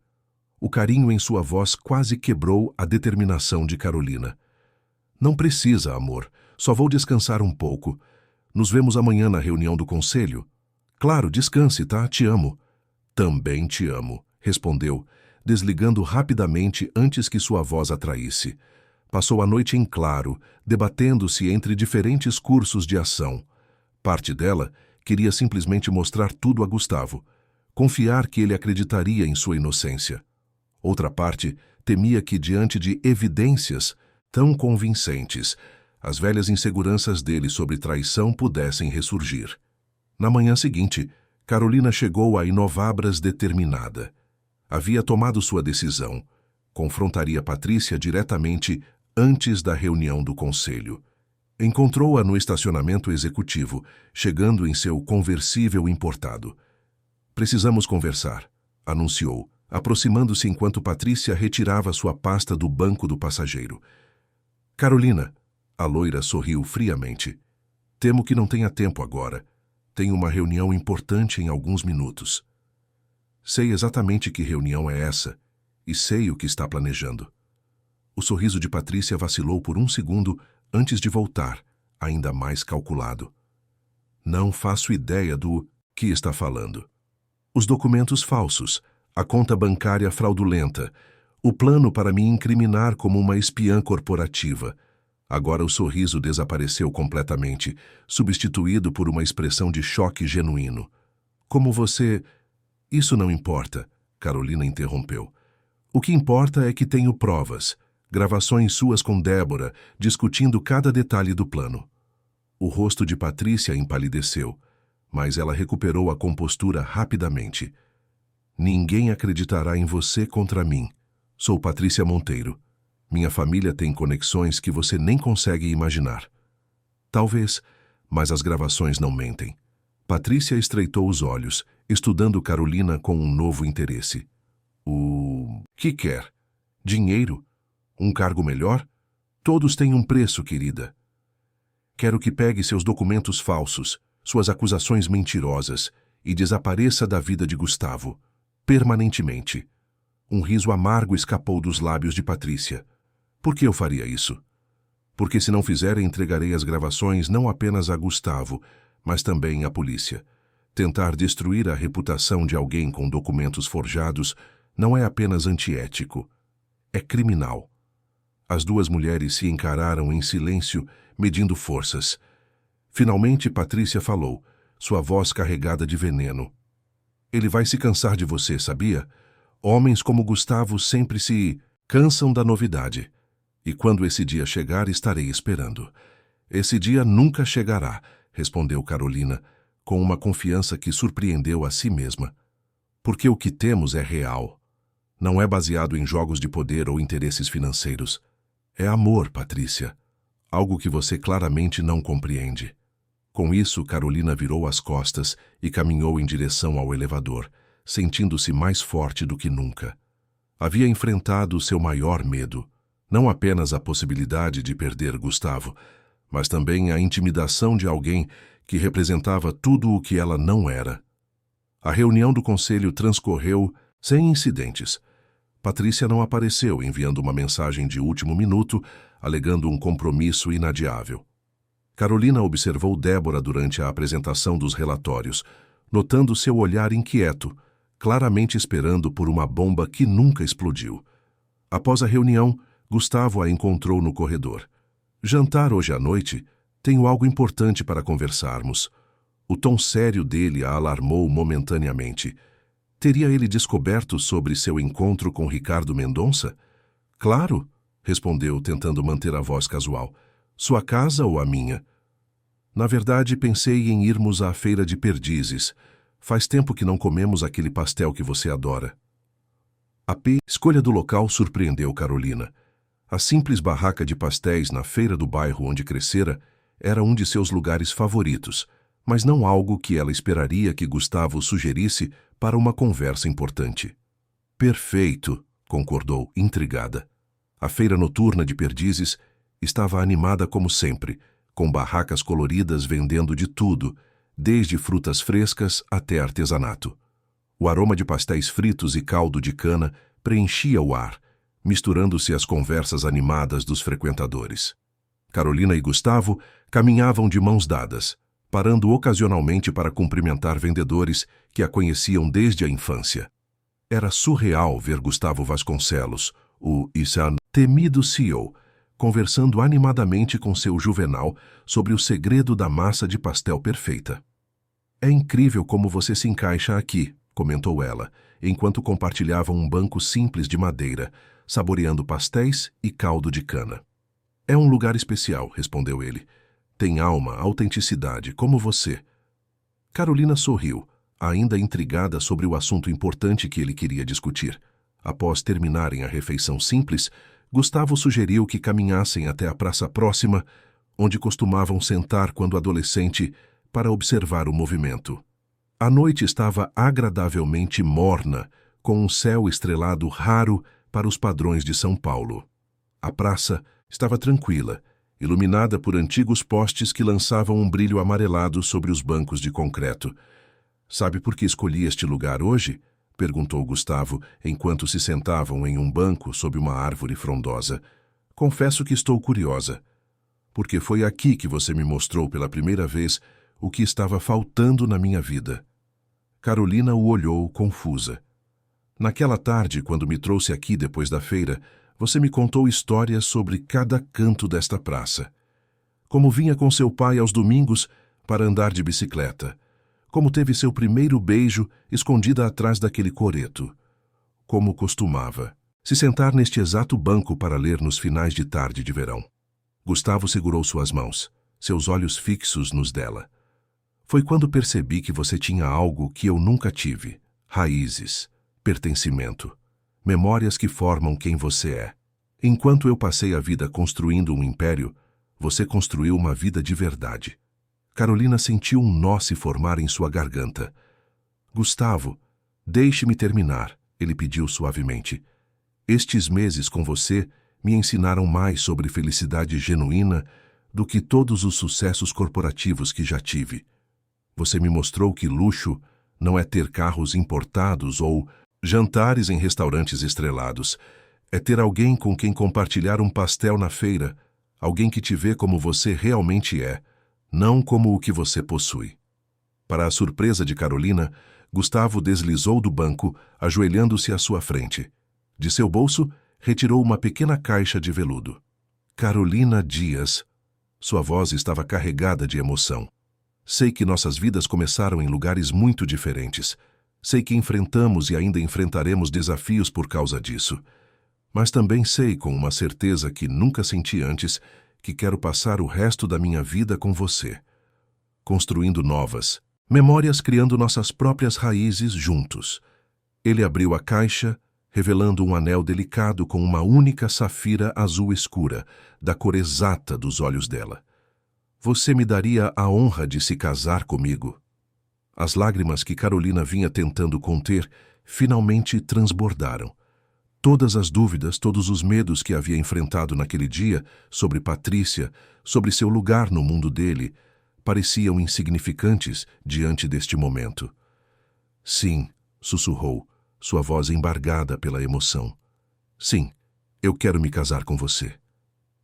O carinho em sua voz quase quebrou a determinação de Carolina. Não precisa, amor. Só vou descansar um pouco. Nos vemos amanhã na reunião do conselho. Claro, descanse, tá? Te amo. Também te amo, respondeu, desligando rapidamente antes que sua voz a traísse. Passou a noite em claro, debatendo-se entre diferentes cursos de ação. Parte dela queria simplesmente mostrar tudo a Gustavo, confiar que ele acreditaria em sua inocência. Outra parte temia que, diante de evidências tão convincentes, as velhas inseguranças dele sobre traição pudessem ressurgir. Na manhã seguinte, Carolina chegou a Inovabras determinada. Havia tomado sua decisão. Confrontaria Patrícia diretamente antes da reunião do conselho. Encontrou-a no estacionamento executivo, chegando em seu conversível importado. Precisamos conversar, anunciou, aproximando-se enquanto Patrícia retirava sua pasta do banco do passageiro. Carolina, a loira sorriu friamente. Temo que não tenha tempo agora. Tenho uma reunião importante em alguns minutos. Sei exatamente que reunião é essa e sei o que está planejando. O sorriso de Patrícia vacilou por um segundo antes de voltar, ainda mais calculado. Não faço ideia do que está falando. Os documentos falsos, a conta bancária fraudulenta, o plano para me incriminar como uma espiã corporativa. Agora o sorriso desapareceu completamente, substituído por uma expressão de choque genuíno. Como você... Isso não importa, Carolina interrompeu. O que importa é que tenho provas, gravações suas com Débora, discutindo cada detalhe do plano. O rosto de Patrícia empalideceu, mas ela recuperou a compostura rapidamente. Ninguém acreditará em você contra mim. Sou Patrícia Monteiro. Minha família tem conexões que você nem consegue imaginar. Talvez, mas as gravações não mentem. Patrícia estreitou os olhos, estudando Carolina com um novo interesse. O que quer? Dinheiro? Um cargo melhor? Todos têm um preço, querida. Quero que pegue seus documentos falsos, suas acusações mentirosas e desapareça da vida de Gustavo, permanentemente. Um riso amargo escapou dos lábios de Patrícia. Por que eu faria isso? Porque se não fizer, entregarei as gravações não apenas a Gustavo, mas também à polícia. Tentar destruir a reputação de alguém com documentos forjados não é apenas antiético, é criminal. As duas mulheres se encararam em silêncio, medindo forças. Finalmente Patrícia falou, sua voz carregada de veneno. Ele vai se cansar de você, sabia? Homens como Gustavo sempre se cansam da novidade. E quando esse dia chegar, estarei esperando. Esse dia nunca chegará, respondeu Carolina, com uma confiança que surpreendeu a si mesma. Porque o que temos é real. Não é baseado em jogos de poder ou interesses financeiros. É amor, Patrícia. Algo que você claramente não compreende. Com isso, Carolina virou as costas e caminhou em direção ao elevador, sentindo-se mais forte do que nunca. Havia enfrentado o seu maior medo, não apenas a possibilidade de perder Gustavo, mas também a intimidação de alguém que representava tudo o que ela não era. A reunião do conselho transcorreu sem incidentes. Patrícia não apareceu, enviando uma mensagem de último minuto, alegando um compromisso inadiável. Carolina observou Débora durante a apresentação dos relatórios, notando seu olhar inquieto, claramente esperando por uma bomba que nunca explodiu. Após a reunião, Gustavo a encontrou no corredor. Jantar hoje à noite? Tenho algo importante para conversarmos. O tom sério dele a alarmou momentaneamente. Teria ele descoberto sobre seu encontro com Ricardo Mendonça? Claro, respondeu, tentando manter a voz casual. Sua casa ou a minha? Na verdade, pensei em irmos à feira de Perdizes. Faz tempo que não comemos aquele pastel que você adora. A escolha do local surpreendeu Carolina. A simples barraca de pastéis na feira do bairro onde crescera era um de seus lugares favoritos, mas não algo que ela esperaria que Gustavo sugerisse para uma conversa importante. Perfeito, concordou, intrigada. A feira noturna de Perdizes estava animada como sempre, com barracas coloridas vendendo de tudo, desde frutas frescas até artesanato. O aroma de pastéis fritos e caldo de cana preenchia o ar, misturando-se às conversas animadas dos frequentadores. Carolina e Gustavo caminhavam de mãos dadas, parando ocasionalmente para cumprimentar vendedores que a conheciam desde a infância. Era surreal ver Gustavo Vasconcelos, o temido CEO, conversando animadamente com seu Juvenal sobre o segredo da massa de pastel perfeita. "É incrível como você se encaixa aqui", comentou ela, enquanto compartilhavam um banco simples de madeira, saboreando pastéis e caldo de cana. "É um lugar especial", respondeu ele. "Tem alma, autenticidade, como você." Carolina sorriu, ainda intrigada sobre o assunto importante que ele queria discutir. Após terminarem a refeição simples, Gustavo sugeriu que caminhassem até a praça próxima, onde costumavam sentar quando adolescente, para observar o movimento. A noite estava agradavelmente morna, com um céu estrelado raro para os padrões de São Paulo. A praça estava tranquila, iluminada por antigos postes que lançavam um brilho amarelado sobre os bancos de concreto. "Sabe por que escolhi este lugar hoje?" perguntou Gustavo, enquanto se sentavam em um banco sob uma árvore frondosa. "Confesso que estou curiosa. Porque foi aqui que você me mostrou pela primeira vez o que estava faltando na minha vida." Carolina o olhou confusa. "Naquela tarde, quando me trouxe aqui depois da feira, você me contou histórias sobre cada canto desta praça. Como vinha com seu pai aos domingos para andar de bicicleta. Como teve seu primeiro beijo escondida atrás daquele coreto. Como costumava se sentar neste exato banco para ler nos finais de tarde de verão." Gustavo segurou suas mãos, seus olhos fixos nos dela. "Foi quando percebi que você tinha algo que eu nunca tive. Raízes, pertencimento, memórias que formam quem você é. Enquanto eu passei a vida construindo um império, você construiu uma vida de verdade." Carolina sentiu um nó se formar em sua garganta. "Gustavo, deixe-me terminar", ele pediu suavemente. "Estes meses com você me ensinaram mais sobre felicidade genuína do que todos os sucessos corporativos que já tive. Você me mostrou que luxo não é ter carros importados ou jantares em restaurantes estrelados. É ter alguém com quem compartilhar um pastel na feira, alguém que te vê como você realmente é, não como o que você possui." Para a surpresa de Carolina, Gustavo deslizou do banco, ajoelhando-se à sua frente. De seu bolso, retirou uma pequena caixa de veludo. "Carolina Dias." Sua voz estava carregada de emoção. "Sei que nossas vidas começaram em lugares muito diferentes. Sei que enfrentamos e ainda enfrentaremos desafios por causa disso. Mas também sei, com uma certeza que nunca senti antes, que quero passar o resto da minha vida com você. Construindo novas memórias, criando nossas próprias raízes juntos." Ele abriu a caixa, revelando um anel delicado com uma única safira azul escura, da cor exata dos olhos dela. "Você me daria a honra de se casar comigo?" As lágrimas que Carolina vinha tentando conter finalmente transbordaram. Todas as dúvidas, todos os medos que havia enfrentado naquele dia sobre Patrícia, sobre seu lugar no mundo dele, pareciam insignificantes diante deste momento. "Sim", sussurrou, sua voz embargada pela emoção. "Sim, eu quero me casar com você."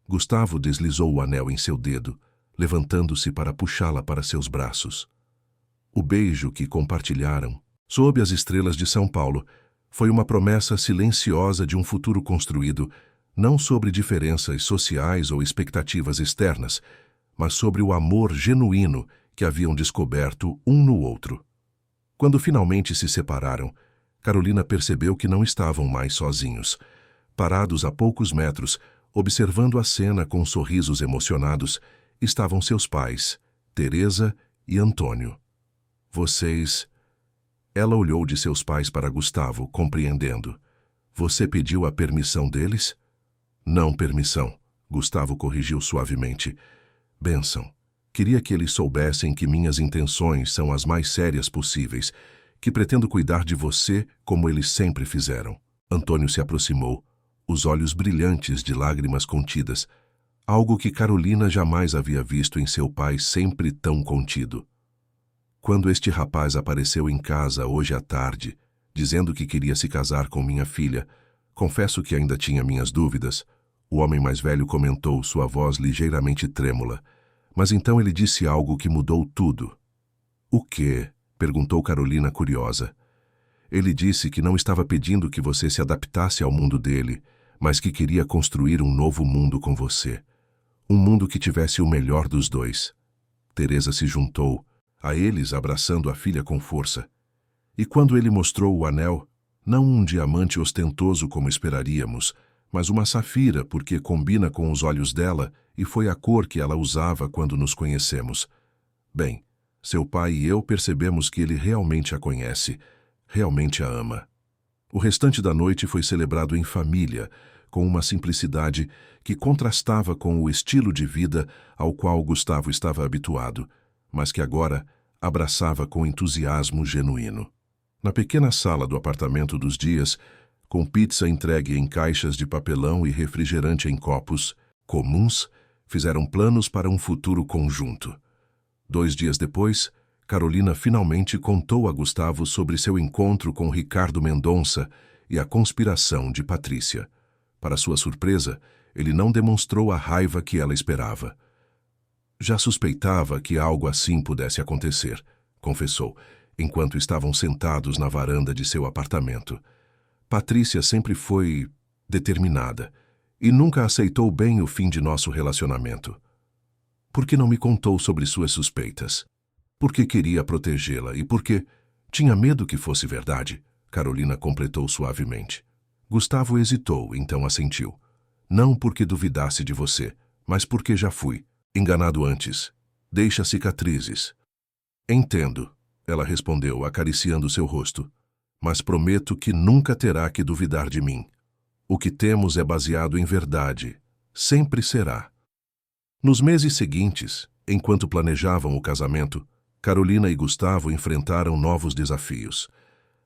Gustavo deslizou o anel em seu dedo, levantando-se para puxá-la para seus braços. O beijo que compartilharam, sob as estrelas de São Paulo, foi uma promessa silenciosa de um futuro construído, não sobre diferenças sociais ou expectativas externas, mas sobre o amor genuíno que haviam descoberto um no outro. Quando finalmente se separaram, Carolina percebeu que não estavam mais sozinhos. Parados a poucos metros, observando a cena com sorrisos emocionados, estavam seus pais, Teresa e Antônio. "Vocês..." Ela olhou de seus pais para Gustavo, compreendendo. "Você pediu a permissão deles?" "Não permissão", Gustavo corrigiu suavemente. "Bênção. Queria que eles soubessem que minhas intenções são as mais sérias possíveis, que pretendo cuidar de você como eles sempre fizeram." Antônio se aproximou, os olhos brilhantes de lágrimas contidas. algo que Carolina jamais havia visto em seu pai, sempre tão contido. Quando este rapaz apareceu em casa hoje à tarde, dizendo que queria se casar com minha filha, confesso que ainda tinha minhas dúvidas. O homem mais velho comentou, sua voz ligeiramente trêmula. Mas então ele disse algo que mudou tudo. O quê? Perguntou Carolina, curiosa. Ele disse que não estava pedindo que você se adaptasse ao mundo dele, mas que queria construir um novo mundo com você. Um mundo que tivesse o melhor dos dois. Teresa se juntou a eles, abraçando a filha com força. E quando ele mostrou o anel, não um diamante ostentoso como esperaríamos, mas uma safira, porque combina com os olhos dela e foi a cor que ela usava quando nos conhecemos. Bem, seu pai e eu percebemos que ele realmente a conhece, realmente a ama. O restante da noite foi celebrado em família, com uma simplicidade que contrastava com o estilo de vida ao qual Gustavo estava habituado, mas que agora abraçava com entusiasmo genuíno. Na pequena sala do apartamento dos Dias, com pizza entregue em caixas de papelão e refrigerante em copos comuns, fizeram planos para um futuro conjunto. 2 dias depois, Carolina finalmente contou a Gustavo sobre seu encontro com Ricardo Mendonça e a conspiração de Patrícia. Para sua surpresa, ele não demonstrou a raiva que ela esperava. Já suspeitava que algo assim pudesse acontecer, confessou, enquanto estavam sentados na varanda de seu apartamento. Patrícia sempre foi determinada e nunca aceitou bem o fim de nosso relacionamento. Por que não me contou sobre suas suspeitas? Porque queria protegê-la e porque tinha medo que fosse verdade, Carolina completou suavemente. Gustavo hesitou, então assentiu. Não porque duvidasse de você, mas porque já fui enganado antes. Deixa cicatrizes. Entendo, ela respondeu, acariciando seu rosto. Mas prometo que nunca terá que duvidar de mim. O que temos é baseado em verdade. Sempre será. Nos meses seguintes, enquanto planejavam o casamento, Carolina e Gustavo enfrentaram novos desafios.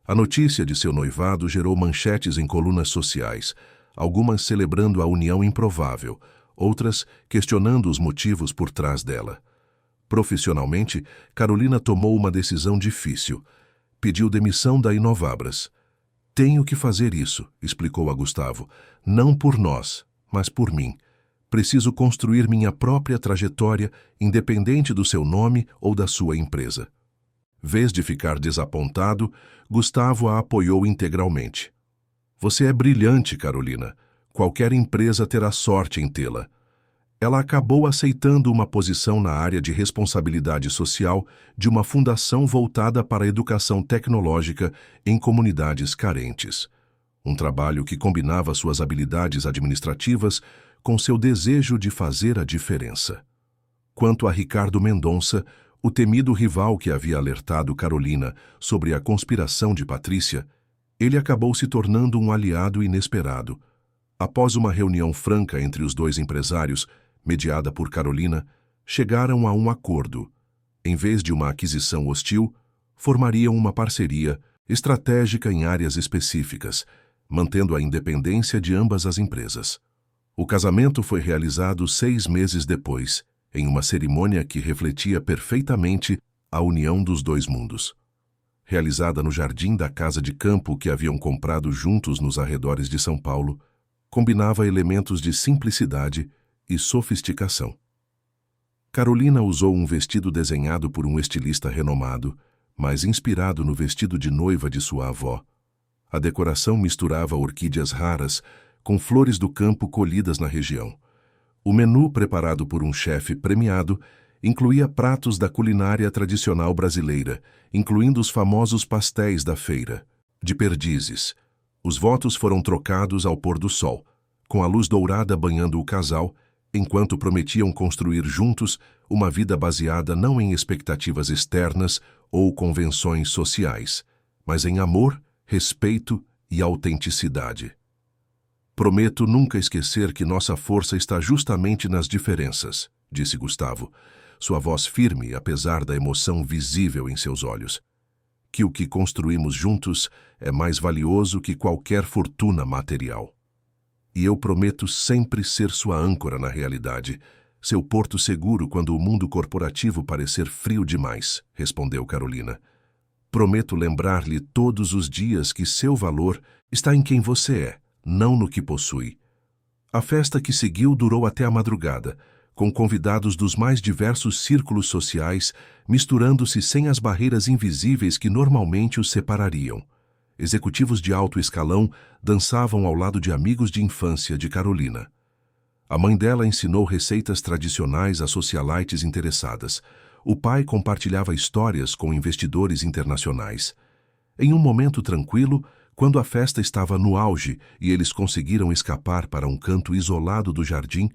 A notícia de seu noivado gerou manchetes em colunas sociais, algumas celebrando a união improvável, outras questionando os motivos por trás dela. Profissionalmente, Carolina tomou uma decisão difícil. Pediu demissão da Inovabras. Tenho que fazer isso, explicou a Gustavo. Não por nós, mas por mim. Preciso construir minha própria trajetória, independente do seu nome ou da sua empresa. Vez de ficar desapontado, Gustavo a apoiou integralmente. Você é brilhante, Carolina. Qualquer empresa terá sorte em tê-la. Ela acabou aceitando uma posição na área de responsabilidade social de uma fundação voltada para a educação tecnológica em comunidades carentes. Um trabalho que combinava suas habilidades administrativas com seu desejo de fazer a diferença. Quanto a Ricardo Mendonça, o temido rival que havia alertado Carolina sobre a conspiração de Patrícia, ele acabou se tornando um aliado inesperado. Após uma reunião franca entre os dois empresários, mediada por Carolina, chegaram a um acordo. Em vez de uma aquisição hostil, formariam uma parceria estratégica em áreas específicas, mantendo a independência de ambas as empresas. O casamento foi realizado 6 meses depois, em uma cerimônia que refletia perfeitamente a união dos dois mundos. Realizada no jardim da casa de campo que haviam comprado juntos nos arredores de São Paulo, combinava elementos de simplicidade e sofisticação. Carolina usou um vestido desenhado por um estilista renomado, mas inspirado no vestido de noiva de sua avó. A decoração misturava orquídeas raras com flores do campo colhidas na região. O menu, preparado por um chefe premiado, incluía pratos da culinária tradicional brasileira, incluindo os famosos pastéis da feira, de perdizes. Os votos foram trocados ao pôr do sol, com a luz dourada banhando o casal, enquanto prometiam construir juntos uma vida baseada não em expectativas externas ou convenções sociais, mas em amor, respeito e autenticidade. Prometo nunca esquecer que nossa força está justamente nas diferenças, disse Gustavo, sua voz firme apesar da emoção visível em seus olhos. Que o que construímos juntos é mais valioso que qualquer fortuna material. E eu prometo sempre ser sua âncora na realidade, seu porto seguro quando o mundo corporativo parecer frio demais, respondeu Carolina. Prometo lembrar-lhe todos os dias que seu valor está em quem você é, não no que possui. A festa que seguiu durou até a madrugada, com convidados dos mais diversos círculos sociais, misturando-se sem as barreiras invisíveis que normalmente os separariam. Executivos de alto escalão dançavam ao lado de amigos de infância de Carolina. A mãe dela ensinou receitas tradicionais a socialites interessadas. O pai compartilhava histórias com investidores internacionais. Em um momento tranquilo, quando a festa estava no auge e eles conseguiram escapar para um canto isolado do jardim,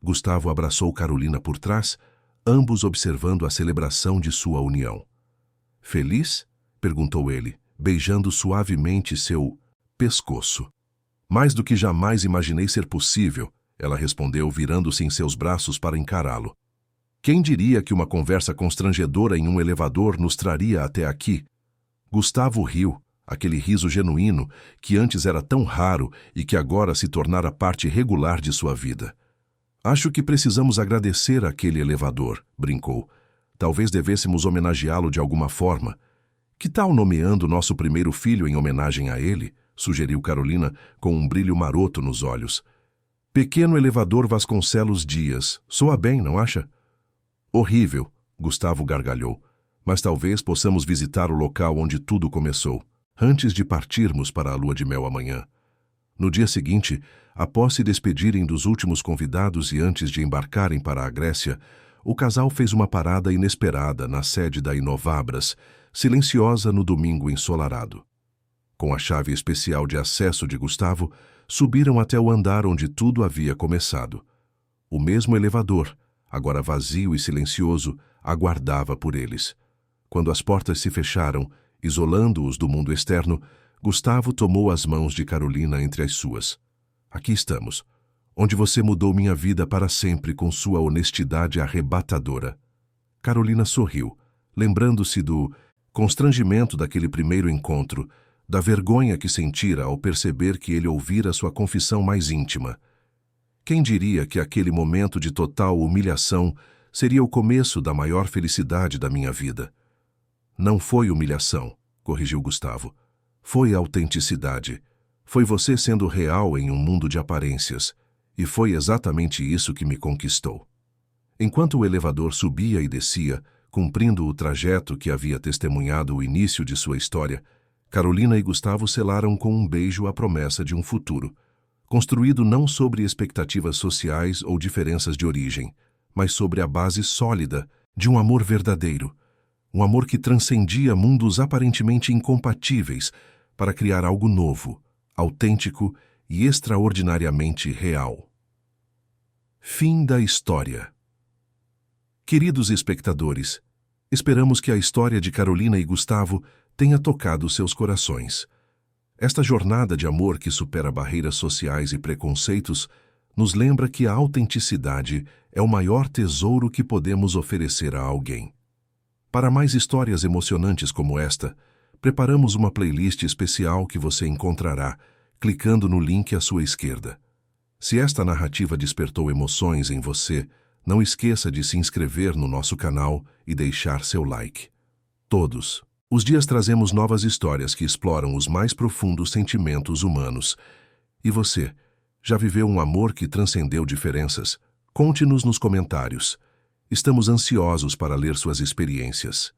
Gustavo abraçou Carolina por trás, ambos observando a celebração de sua união. Feliz? Perguntou ele, beijando suavemente seu pescoço. Mais do que jamais imaginei ser possível, ela respondeu, virando-se em seus braços para encará-lo. Quem diria que uma conversa constrangedora em um elevador nos traria até aqui? Gustavo riu, aquele riso genuíno que antes era tão raro e que agora se tornara parte regular de sua vida. Acho que precisamos agradecer aquele elevador, brincou. Talvez devêssemos homenageá-lo de alguma forma. Que tal nomeando nosso primeiro filho em homenagem a ele? Sugeriu Carolina, com um brilho maroto nos olhos. Pequeno elevador Vasconcelos Dias. Soa bem, não acha? Horrível, Gustavo gargalhou. Mas talvez possamos visitar o local onde tudo começou, antes de partirmos para a lua de mel amanhã. No dia seguinte, após se despedirem dos últimos convidados e antes de embarcarem para a Grécia, o casal fez uma parada inesperada na sede da Inovabras, silenciosa no domingo ensolarado. Com a chave especial de acesso de Gustavo, subiram até o andar onde tudo havia começado. O mesmo elevador, agora vazio e silencioso, aguardava por eles. Quando as portas se fecharam, isolando-os do mundo externo, Gustavo tomou as mãos de Carolina entre as suas. Aqui estamos, onde você mudou minha vida para sempre com sua honestidade arrebatadora. Carolina sorriu, lembrando-se do constrangimento daquele primeiro encontro, da vergonha que sentira ao perceber que ele ouvira sua confissão mais íntima. Quem diria que aquele momento de total humilhação seria o começo da maior felicidade da minha vida? Não foi humilhação, corrigiu Gustavo. Foi autenticidade. Foi você sendo real em um mundo de aparências. E foi exatamente isso que me conquistou. Enquanto o elevador subia e descia, cumprindo o trajeto que havia testemunhado o início de sua história, Carolina e Gustavo selaram com um beijo a promessa de um futuro, construído não sobre expectativas sociais ou diferenças de origem, mas sobre a base sólida de um amor verdadeiro, um amor que transcendia mundos aparentemente incompatíveis para criar algo novo, autêntico e extraordinariamente real. Fim da história. Queridos espectadores, esperamos que a história de Carolina e Gustavo tenha tocado seus corações. Esta jornada de amor que supera barreiras sociais e preconceitos nos lembra que a autenticidade é o maior tesouro que podemos oferecer a alguém. Para mais histórias emocionantes como esta, preparamos uma playlist especial que você encontrará clicando no link à sua esquerda. Se esta narrativa despertou emoções em você, não esqueça de se inscrever no nosso canal e deixar seu like. Todos os dias trazemos novas histórias que exploram os mais profundos sentimentos humanos. E você, já viveu um amor que transcendeu diferenças? Conte-nos nos comentários. Estamos ansiosos para ler suas experiências.